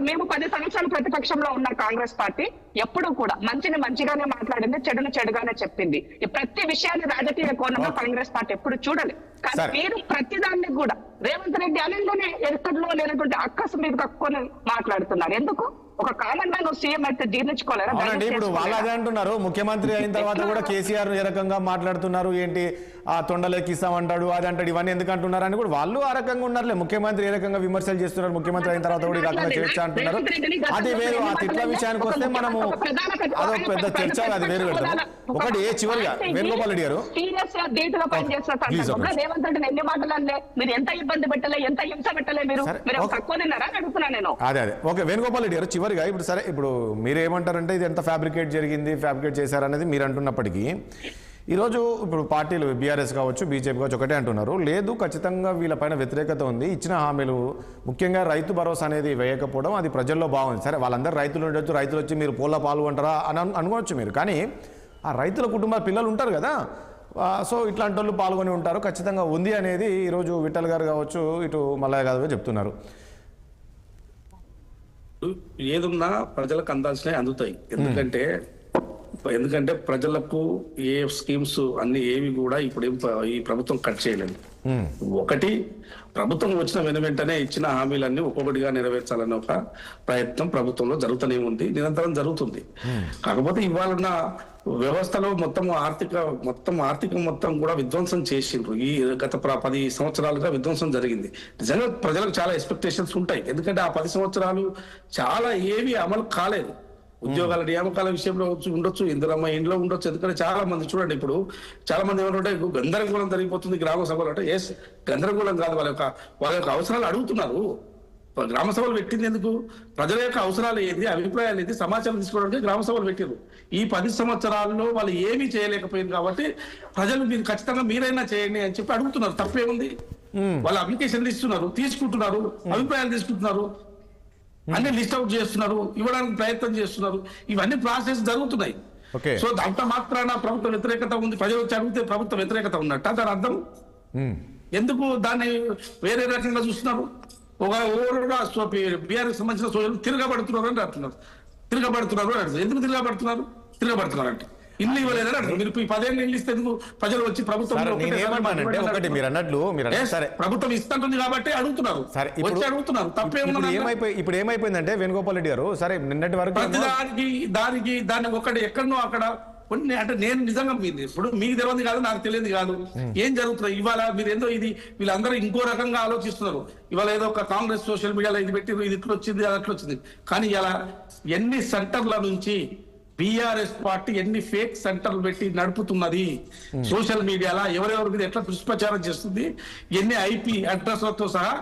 మేము 10 సంవత్సరాలు ప్రతిపక్షంలో ఉన్న కాంగ్రెస్ పార్టీ ఎప్పుడూ కూడా మంచిని మంచిగానే మాట్లాడింది, చెడును చెడుగానే చెప్పింది. ప్రతి విషయాన్ని రాజకీయ కోణంలో కాంగ్రెస్ పార్టీ ఎప్పుడు చూడాలి. కానీ మీరు ప్రతిదాన్ని కూడా రేవంత్ రెడ్డి అనగానే ఎక్కడిలో లేనటువంటి అక్కసు మీరు కక్కుని మాట్లాడుతున్నారు. ఎందుకు? ఒక కామన్ మ్యాన్ సీఎం అయితే జీర్ణించుకోలేరా? ఇప్పుడు వాళ్ళు అదే అంటున్నారు. ముఖ్యమంత్రి అయిన తర్వాత కూడా కేసీఆర్ ఏ రకంగా మాట్లాడుతున్నారు, ఏంటి ఆ తొండలేకిస్తామంటాడు, అది అంటాడు, ఇవన్నీ ఎందుకు అంటున్నారు అని కూడా వాళ్ళు ఆ రకంగా ఉన్నారులే. ముఖ్యమంత్రి ఏ రకంగా విమర్శలు చేస్తున్నారు, ముఖ్యమంత్రి అయిన తర్వాత కూడా ఈ రకంగా చేయొచ్చా అంటున్నారు. అది వేరు. ఆ తిట్ల విషయానికి వస్తే మనము అదొక పెద్ద చర్చ, అది వేరు పెడతాము. ఒకటి చివరిగా వేణుగోపాల్ రెడ్డి గారు రేవంత్ రెడ్డిని ఎన్ని మాటలే మీరు ఎంత ఇబ్బంది పెట్టలే, ఎంత హింస పెట్టలే, మీరు తక్కువ తిన్నారా అడుగుతున్నా నేను. అదే ఓకే. వేణుగోపాల్ రెడ్డి గారు చివరిగా ఇప్పుడు సరే, ఇప్పుడు మీరు ఏమంటారంటే ఇది ఎంత ఫ్యాబ్రికేట్ జరిగింది, ఫ్యాబ్రికేట్ చేశారనేది మీరు అంటున్నప్పటికీ ఈరోజు ఇప్పుడు పార్టీలు బీఆర్ఎస్ కావచ్చు, బీజేపీ కావచ్చు ఒకటే అంటున్నారు, లేదు ఖచ్చితంగా వీళ్ళపైన వ్యతిరేకత ఉంది, ఇచ్చిన హామీలు ముఖ్యంగా రైతు భరోసా అనేది వేయకపోవడం అది ప్రజల్లో బాగుంది. సరే వాళ్ళందరూ రైతులు ఉండొచ్చు, రైతులు వచ్చి మీరు పోల్లో పాల్గొంటారా అని అనుకోవచ్చు మీరు. కానీ ఆ రైతుల కుటుంబాల పిల్లలు ఉంటారు కదా, సో ఇట్లాంటి వాళ్ళు పాల్గొని ఉంటారు, ఖచ్చితంగా ఉంది అనేది ఈరోజు విఠల్ గారు కావచ్చు, ఇటు మల్లయ్య గారు చెప్తున్నారు. ఏదున్నా ప్రజలకు అందాల్సినవి అందుతాయి. ఎందుకంటే ప్రజలకు ఏ స్కీమ్స్ అన్ని ఏవి కూడా ఇప్పుడు ఈ ప్రభుత్వం కట్ చేయలేదు. ఒకటి, ప్రభుత్వం వచ్చిన వెంటనే ఇచ్చిన హామీలన్నీ ఒక్కొక్కటిగా నెరవేర్చాలన్న ఒక ప్రయత్నం ప్రభుత్వంలో జరుగుతూనే ఉంది, నిరంతరం జరుగుతుంది. కాకపోతే ఇవాళ వ్యవస్థలో ఆర్థికం కూడా విధ్వంసం చేసిండ్రు. ఈ గత 10 సంవత్సరాలుగా విధ్వంసం జరిగింది. నిజంగా ప్రజలకు చాలా ఎక్స్పెక్టేషన్స్ ఉంటాయి. ఎందుకంటే ఆ 10 సంవత్సరాలు చాలా ఏవి అమలు కాలేదు. ఉద్యోగాల నియామకాల విషయంలో ఉండొచ్చు, ఇందిరమ్మ ఇంట్లో ఉండొచ్చు. ఎందుకంటే చాలా మంది చూడండి, ఇప్పుడు చాలా మంది ఏమంటే గందరగోళం జరిగిపోతుంది గ్రామ సభలు అంటే. గందరగోళం కాదు, వాళ్ళ యొక్క అవసరాలు అడుగుతున్నారు. గ్రామ సభలు పెట్టింది ఎందుకు? ప్రజల యొక్క అవసరాలు ఏంది, అభిప్రాయాలు ఏంది, సమాచారం తీసుకోవడానికి గ్రామ సభలు పెట్టారు. ఈ 10 సంవత్సరాల్లో వాళ్ళు ఏమీ చేయలేకపోయింది కాబట్టి ప్రజలు మీరు ఖచ్చితంగా మీరైనా చేయండి అని చెప్పి అడుగుతున్నారు. తప్పేముంది? వాళ్ళు అప్లికేషన్లు ఇస్తున్నారు, తీసుకుంటున్నారు, అభిప్రాయాలు తీసుకుంటున్నారు, అన్ని లిస్ట్ అవుట్ చేస్తున్నారు, ఇవ్వడానికి ప్రయత్నం చేస్తున్నారు. ఇవన్నీ ప్రాసెస్ జరుగుతున్నాయి. Okay. సో అంత మాత్రాన ప్రభుత్వ వ్యతిరేకత ఉంది, ప్రజలు వచ్చి అడిగితే ప్రభుత్వ వ్యతిరేకత ఉన్నట్ట దాని అర్థం. ఎందుకు దాన్ని వేరే రకంగా చూస్తున్నారు? ఒక ఓవరుగా బీఆర్ఎస్ సంబంధించిన సోషల్ తిరగబడుతున్నారు అని అంటున్నారు. తిరగబడుతున్నారు అని అంటారు. ఎందుకు తిరగబడుతున్నారు అంటే ఇల్లు ఇవ్వలేదని అంటారు. మీరు 10 ఏళ్ళు ఇల్లు ఇస్తే ఎందుకు ప్రజలు వచ్చి ప్రభుత్వం ప్రభుత్వం ఇస్తుంటుంది కాబట్టి అడుగుతున్నారు, వచ్చి అడుగుతున్నారు. తప్పేమన్నా? ఇప్పుడు ఏమైపోయిందంటే వేణుగోపాల్ రెడ్డి గారు సరే నిన్నటి వరకు దాన్ని ఒకటి ఎక్కడనో అక్కడ కొన్ని అంటే నేను నిజంగా ఇప్పుడు మీకు తెలియదు కాదు, నాకు తెలియదు కాదు ఏం జరుగుతుంది. ఇవాళ మీరు ఏదో ఇది వీళ్ళందరూ ఇంకో రకంగా ఆలోచిస్తున్నారు. ఇవాళ ఏదో ఒక కాంగ్రెస్ సోషల్ మీడియాలో ఇది పెట్టి ఇది ఇట్లా వచ్చింది అది అట్లా వచ్చింది. కానీ ఇలా ఎన్ని సెంటర్ల నుంచి బీఆర్ఎస్ పార్టీ ఎన్ని ఫేక్ సెంటర్లు పెట్టి నడుపుతున్నది, సోషల్ మీడియాలో ఎవరెవరి మీద ఎట్లా దుష్ప్రచారం చేస్తుంది, ఎన్ని ఐపీ అడ్రస్లతో సహా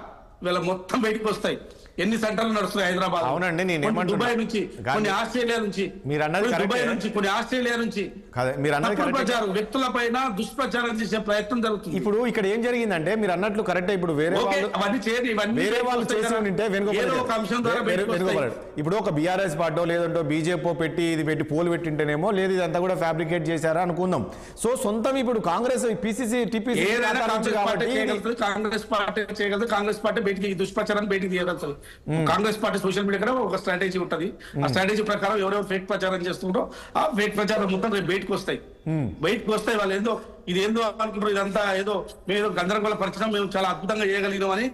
వీళ్ళ మొత్తం బయటకు వస్తాయి. ఎన్ని సెంటర్లు నడుస్తున్నాయి హైదరాబాద్. అవునండి, దుబాయ్ నుంచి, కొన్ని ఆస్ట్రేలియా నుంచి, దుబాయ్ నుంచి, కొన్ని ఆస్ట్రేలియా నుంచి ప్రచారం వ్యక్తుల పైన దుష్ప్రచారం చేసే ప్రయత్నం జరుగుతుంది. ఇప్పుడు ఇక్కడ ఏం జరిగిందంటే మీరు అన్నట్లు కరెక్టే. ఇప్పుడు వేరే వాళ్ళు చేసి ఉంటే ఇప్పుడు ఒక బీఆర్ఎస్ పార్టీ లేదంటే బీజేపీ పెట్టి ఇది పెట్టి పోలు పెట్టింటేనేమో లేదు ఇదంతా కూడా ఫ్యాబ్రికేట్ చేశారా అనుకుందాం. సో సొంతం ఇప్పుడు Congress PCC TPC Congress party చేయగలదు. కాంగ్రెస్ పార్టీ బయటికి దుష్ప్రచారాన్ని బయటికి తీయగలుగుతుంది. కాంగ్రెస్ పార్టీ సోషల్ మీడియా కూడా ఒక స్ట్రాటజీ ఉంటది. ఆ స్ట్రాటజీ ప్రకారం ఎవరెవరు ఫేక్ ప్రచారం చేస్తుంటారో ఆ ఫేక్ ప్రచారం మొత్తం రేపు బయటకు వస్తాయి. వాళ్ళు ఏదో ఇది ఏందో అనుకుంటారు, ఇదంతా ఏదో మేము ఏదో గందరగోళ పరిచయం మేము చాలా అద్భుతంగా చేయగలిగినాం అని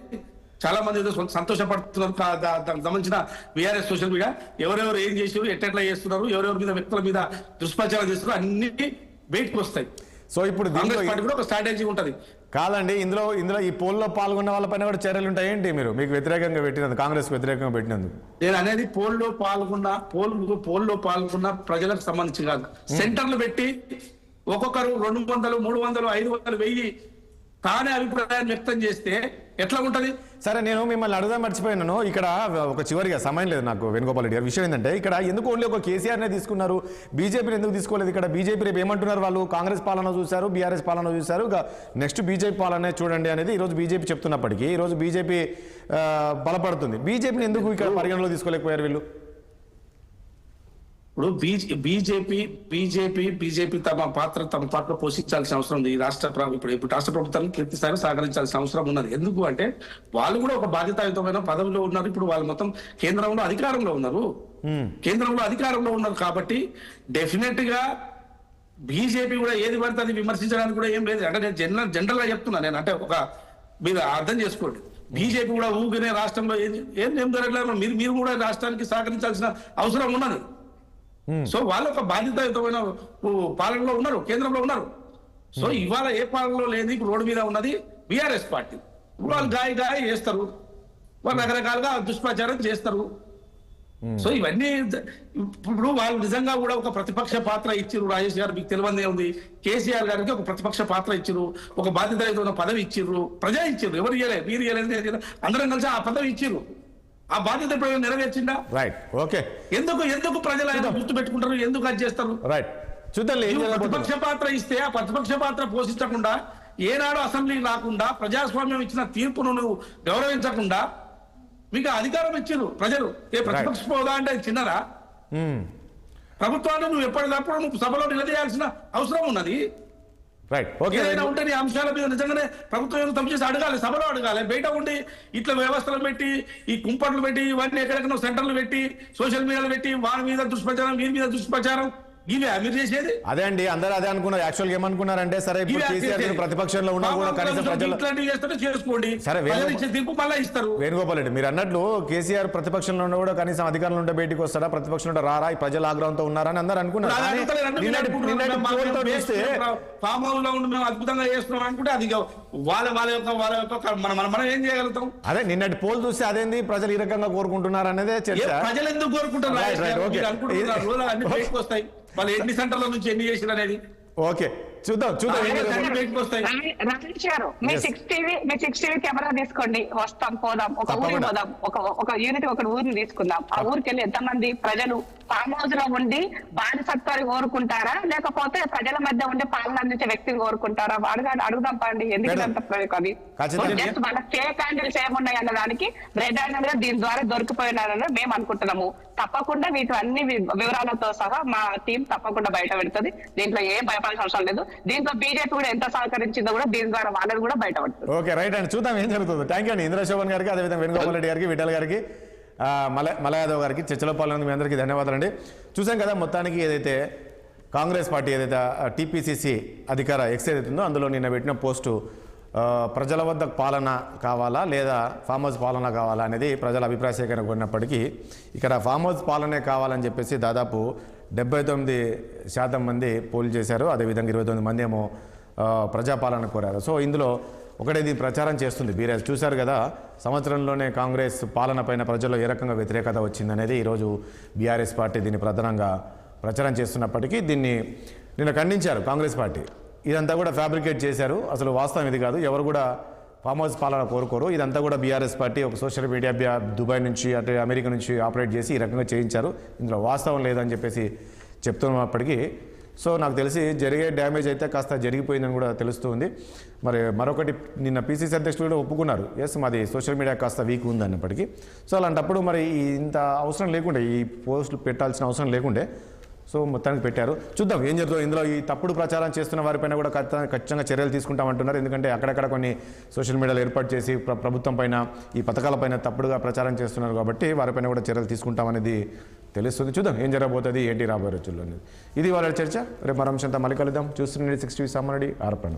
చాలా మంది ఏదో సంతోషపడుతున్నారు. దానికి సంబంధించిన బీఆర్ఎస్ సోషల్ మీడియా ఎవరెవరు ఏం చేసారు, ఎట్లా చేస్తున్నారు, ఎవరెవరి మీద వ్యక్తుల మీద దుష్ప్రచారం చేస్తున్నారు అన్ని బయటకు వస్తాయి. సో ఇప్పుడు కాంగ్రెస్ పార్టీ కూడా ఒక స్ట్రాటజీ ఉంటది. కాదండి, ఇందులో ఈ పోల్లో పాల్గొన్న వాళ్ళపైన కూడా చర్యలు ఉంటాయేంటి? మీకు వ్యతిరేకంగా పెట్టినందుకు, కాంగ్రెస్ వ్యతిరేకంగా పెట్టినందుకు నేను అనేది పోల్లో పాల్గొన్న ప్రజలకు సంబంధించి కాదు. సెంటర్లు పెట్టి ఒక్కొక్కరు 200, 300, 500, 1000 తానే అభిప్రాయాన్ని వ్యక్తం చేస్తే ఎట్లా ఉంటది? సరే, నేను మిమ్మల్ని అడుగుదా మర్చిపోయినాను. ఇక్కడ ఒక చివరిగా సమయం లేదు నాకు వేణుగోపాల్ రెడ్డి గారు. విషయం ఏంటంటే ఇక్కడ ఎందుకు ఓన్లీ ఒక కేసీఆర్నే తీసుకున్నారు, బీజేపీని ఎందుకు తీసుకోలేదు? ఇక్కడ బీజేపీ రేపు ఏమంటున్నారు, వాళ్ళు కాంగ్రెస్ పాలన చూశారు, బీఆర్ఎస్ పాలన చూశారు, నెక్స్ట్ బీజేపీ పాలనే చూడండి అనేది ఈరోజు బీజేపీ చెప్తున్నప్పటికీ ఈరోజు బీజేపీ బలపడుతుంది. బీజేపీని ఎందుకు ఇక్కడ పరిగణలో తీసుకోలేకపోయారు వీళ్ళు? ఇప్పుడు బీజేపీ తమ పాత్ర పోషించాల్సిన అవసరం ఉంది. ఇప్పుడు రాష్ట్ర ప్రభుత్వాన్ని పూర్తిస్థాయిలో సహకరించాల్సిన అవసరం ఉన్నది. ఎందుకు అంటే వాళ్ళు కూడా ఒక బాధ్యతాయుతమైన పదవిలో ఉన్నారు. ఇప్పుడు వాళ్ళు మొత్తం కేంద్రంలో అధికారంలో ఉన్నారు కాబట్టి డెఫినెట్ గా బీజేపీ కూడా ఏది పడితే అది విమర్శించడానికి కూడా ఏం లేదు. అంటే నేను జనరల్ గా చెప్తున్నా, నేను అంటే ఒక మీరు అర్థం చేసుకోండి. బీజేపీ కూడా ఊగినే రాష్ట్రంలో ఏం జరగలేదు, మీరు కూడా రాష్ట్రానికి సహకరించాల్సిన అవసరం ఉన్నది. సో వాళ్ళు ఒక బాధ్యతాయుతమైన పాలనలో ఉన్నారు, కేంద్రంలో ఉన్నారు. సో ఇవాళ ఏ పాలనలో లేదు, ఇప్పుడు రోడ్డు మీద ఉన్నది బీఆర్ఎస్ పార్టీ. వాళ్ళు గాయ చేస్తారు, వాళ్ళు రకరకాలుగా దుష్ప్రచారం చేస్తారు. సో ఇవన్నీ ఇప్పుడు వాళ్ళు నిజంగా కూడా ఒక ప్రతిపక్ష పాత్ర ఇచ్చిరు. రాజేష్ గారు మీకు తెలియదే ఉంది, కేసీఆర్ గారికి ఒక ప్రతిపక్ష పాత్ర ఇచ్చిరు, ఒక బాధ్యతాయుతమైన పదవి ఇచ్చిర్రు, ప్రజలు ఇచ్చిర్రు. ఎవరు ఇవ్వలేదు, మీరు ఇవ్వలేదు, అందరం కలిసి ఆ పదవి ఇచ్చిర్రు. ఆ బాధ్యత ఇప్పుడు నెరవేర్చిందా? Right, okay. ఎందుకు ప్రజలు ఆయన గుర్తు పెట్టుకుంటారు, ఎందుకు అది చేస్తారు? రైట్, చూద్దాం. ప్రతిపక్ష పాత్ర ఇస్తే ఆ ప్రతిపక్ష పాత్ర పోషించకుండా, ఏనాడు అసెంబ్లీ రాకుండా, ప్రజాస్వామ్యం ఇచ్చిన తీర్పును నువ్వు గౌరవించకుండా మీకు అధికారం ఇచ్చారు ప్రజలు. ప్రతిపక్ష హోదా అంటే చిన్నరా? ప్రభుత్వాన్ని నువ్వు ఎప్పటికప్పుడు నువ్వు సభలో నిలదీయాల్సిన అవసరం ఉన్నది. ఏదైనా ఉంటే నీ అంశాల మీద నిజంగానే ప్రభుత్వం తప్పు చేసి అడగాలి, సభలో అడగాలి. బయట ఉండి ఇట్లా వ్యవస్థలు పెట్టి, ఈ కుంపట్లు పెట్టి, ఇవన్నీ ఎక్కడెక్కడ సెంటర్లు పెట్టి, సోషల్ మీడియాలో పెట్టి, వారి మీద దుష్ప్రచారం, వీరి మీద దుష్ప్రచారం, ఇవే మీరు చేసేది. అదే అండి, అందరూ అదే అనుకున్నారు. యాక్చువల్గా ఏమనుకున్నారంటే సరే కేసీఆర్ ప్రతిపక్షంలో ఉన్నా కూడా కనీసం ప్రజలు చేసుకోండి, సరే తీర్పు మళ్ళీ ఇస్తారు. వేణుగోపాల్ రెడ్డి, మీరు అన్నట్లు కేసీఆర్ ప్రతిపక్షంలో ఉన్నా కూడా కనీసం అధికారంలో ఉంటే బయటికి వస్తారా, ప్రతిపక్షంలో రారా, ఈ ప్రజల ఆగ్రహంతో ఉన్నారని అందరూ అనుకున్నారు. ఫామ్ హౌస్ లో ఉండి మేము అద్భుతంగా చేస్తున్నాం అనుకుంటే అది వాళ్ళ యొక్క మనం ఏం చేయగలుగుతాం? అదే నిన్నటి పోల్ చూస్తే అదేంది ప్రజలు ఈ రకంగా కోరుకుంటున్నారు అనేదే చర్చ. ప్రజలు ఎందుకు కోరుకుంటున్నారు అనుకుంటున్నారు? అన్ని బయటకు వస్తాయి, వాళ్ళు ఎన్ని సెంటర్ల నుంచి ఎన్ని చేసిన అనేది. ఓకే. చూద్దాం ఏం జరుగుతుందో. బయటకు వస్తాయి. రమేష్ గారు మీ Yes. 6 టీవీ కెమెరా తీసుకోండి, వస్తాం పోదాం, ఒక ఊరికి తప్పకుండా. పోదాం, ఒక యూనిట్ ఒక ఊరిని తీసుకుందాం. ఆ ఊరికి వెళ్ళి ఎంతమంది ప్రజలు ఫామ్ హౌస్ లో ఉండి బానిసత్వాన్ని కోరుకుంటారా, లేకపోతే ప్రజల మధ్య ఉండి పాలన అందించే వ్యక్తిని కోరుకుంటారా? అడుగుదాం పండి, ఎందుకంటే అంత అది ఖచ్చితంగా. జస్ట్ మన ఫేక్ హ్యాండిల్స్ ఏమున్నాయి అన్న దానికి రెడ్ హ్యాండిల్ గా దీని ద్వారా దొరికిపోయినారని మేము అనుకుంటున్నాము. తప్పకుండా వీటి అన్ని వివరాలతో సహా మా టీం తప్పకుండా బయట పెడుతుంది. దీంట్లో ఏం భయపడాల్సిన అవసరం లేదు. దీంట్లో బీజేపీ కూడా ఎంత సహకరించిందో కూడా దీని ద్వారా వాళ్ళని కూడా బయట పడుతుంది. ఓకే రైట్ అండి, చూద్దాం ఏం జరుగుతుందో. థ్యాంక్ యూ అండి ఇంద్రశోభన్ గారికి, అదేవిధంగా వేణుగోపాల్ రెడ్డి గారికి, విఠల్ గారికి, మల యాదవ్ గారికి, చర్చలో పాల్గొన్న మీ అందరికీ ధన్యవాదాలండి. చూసాం కదా మొత్తానికి ఏదైతే కాంగ్రెస్ పార్టీ ఏదైతే టీపీసీసీ అధికార ఎక్స్ ఏదైతే ఉందో అందులో నిన్న పెట్టిన పోస్టు ప్రజల వద్ద పాలన కావాలా లేదా ఫామ్ హౌస్ పాలన కావాలా అనేది ప్రజల అభిప్రాయ సేకరణ కొన్నప్పటికీ ఇక్కడ ఫామ్ హౌస్ పాలనే కావాలని చెప్పేసి దాదాపు 79% మంది పోల్ చేశారు. అదేవిధంగా 29 మంది ఏమో ప్రజాపాలన కోరారు. సో ఇందులో ఒకటే దీన్ని ప్రచారం చేస్తుంది బీఆర్ఎస్. చూశారు కదా సంవత్సరంలోనే కాంగ్రెస్ పాలన పైన ప్రజల్లో ఏ రకంగా వ్యతిరేకత వచ్చిందనేది ఈరోజు బీఆర్ఎస్ పార్టీ దీన్ని ప్రధానంగా ప్రచారం చేస్తున్నప్పటికీ దీన్ని నిన్న ఖండించారు కాంగ్రెస్ పార్టీ. ఇదంతా కూడా ఫ్యాబ్రికేట్ చేశారు, అసలు వాస్తవం ఇది కాదు, ఎవరు కూడా ఫామ్ హౌస్ పాలన కోరుకోరు, ఇదంతా కూడా బీఆర్ఎస్ పార్టీ ఒక సోషల్ మీడియా దుబాయ్ నుంచి అటు అమెరికా నుంచి ఆపరేట్ చేసి ఈ రకంగా చేయించారు, ఇందులో వాస్తవం లేదని చెప్పేసి చెప్తున్నప్పటికీ సో నాకు తెలిసి జరిగే డ్యామేజ్ అయితే కాస్త జరిగిపోయిందని కూడా తెలుస్తుంది. మరి మరొకటి నిన్న పీసీసీ అధ్యక్షులు కూడా ఒప్పుకున్నారు, ఎస్ మాది సోషల్ మీడియా కాస్త వీక్ ఉంది అన్నప్పటికీ. సో అలాంటప్పుడు మరి ఇంత అవసరం లేకుండే, ఈ పోస్టులు పెట్టాల్సిన అవసరం లేకుండే, సో మొత్తానికి పెట్టారు. చూద్దాం ఏం జరుగుతుందో. ఇందులో ఈ తప్పుడు ప్రచారం చేస్తున్న వారిపైన కూడా ఖచ్చితంగా చర్యలు తీసుకుంటామంటున్నారు. ఎందుకంటే అక్కడక్కడ కొన్ని సోషల్ మీడియాలో ఏర్పాటు చేసి ప్రభుత్వం పైన ఈ పథకాలపైన తప్పుడుగా ప్రచారం చేస్తున్నారు కాబట్టి వారిపైన కూడా చర్యలు తీసుకుంటామనేది తెలుస్తుంది. చూద్దాం ఏం జరగబోతుంది ఏంటి రాబోయే రోజుల్లో. ఇది వాళ్ళ చర్చ. రేపు మరో అంశంతో మళ్ళీ కలుద్దాం. చూస్తున్న 6 టీవీ సామాన్యుడి ఆర్పణ.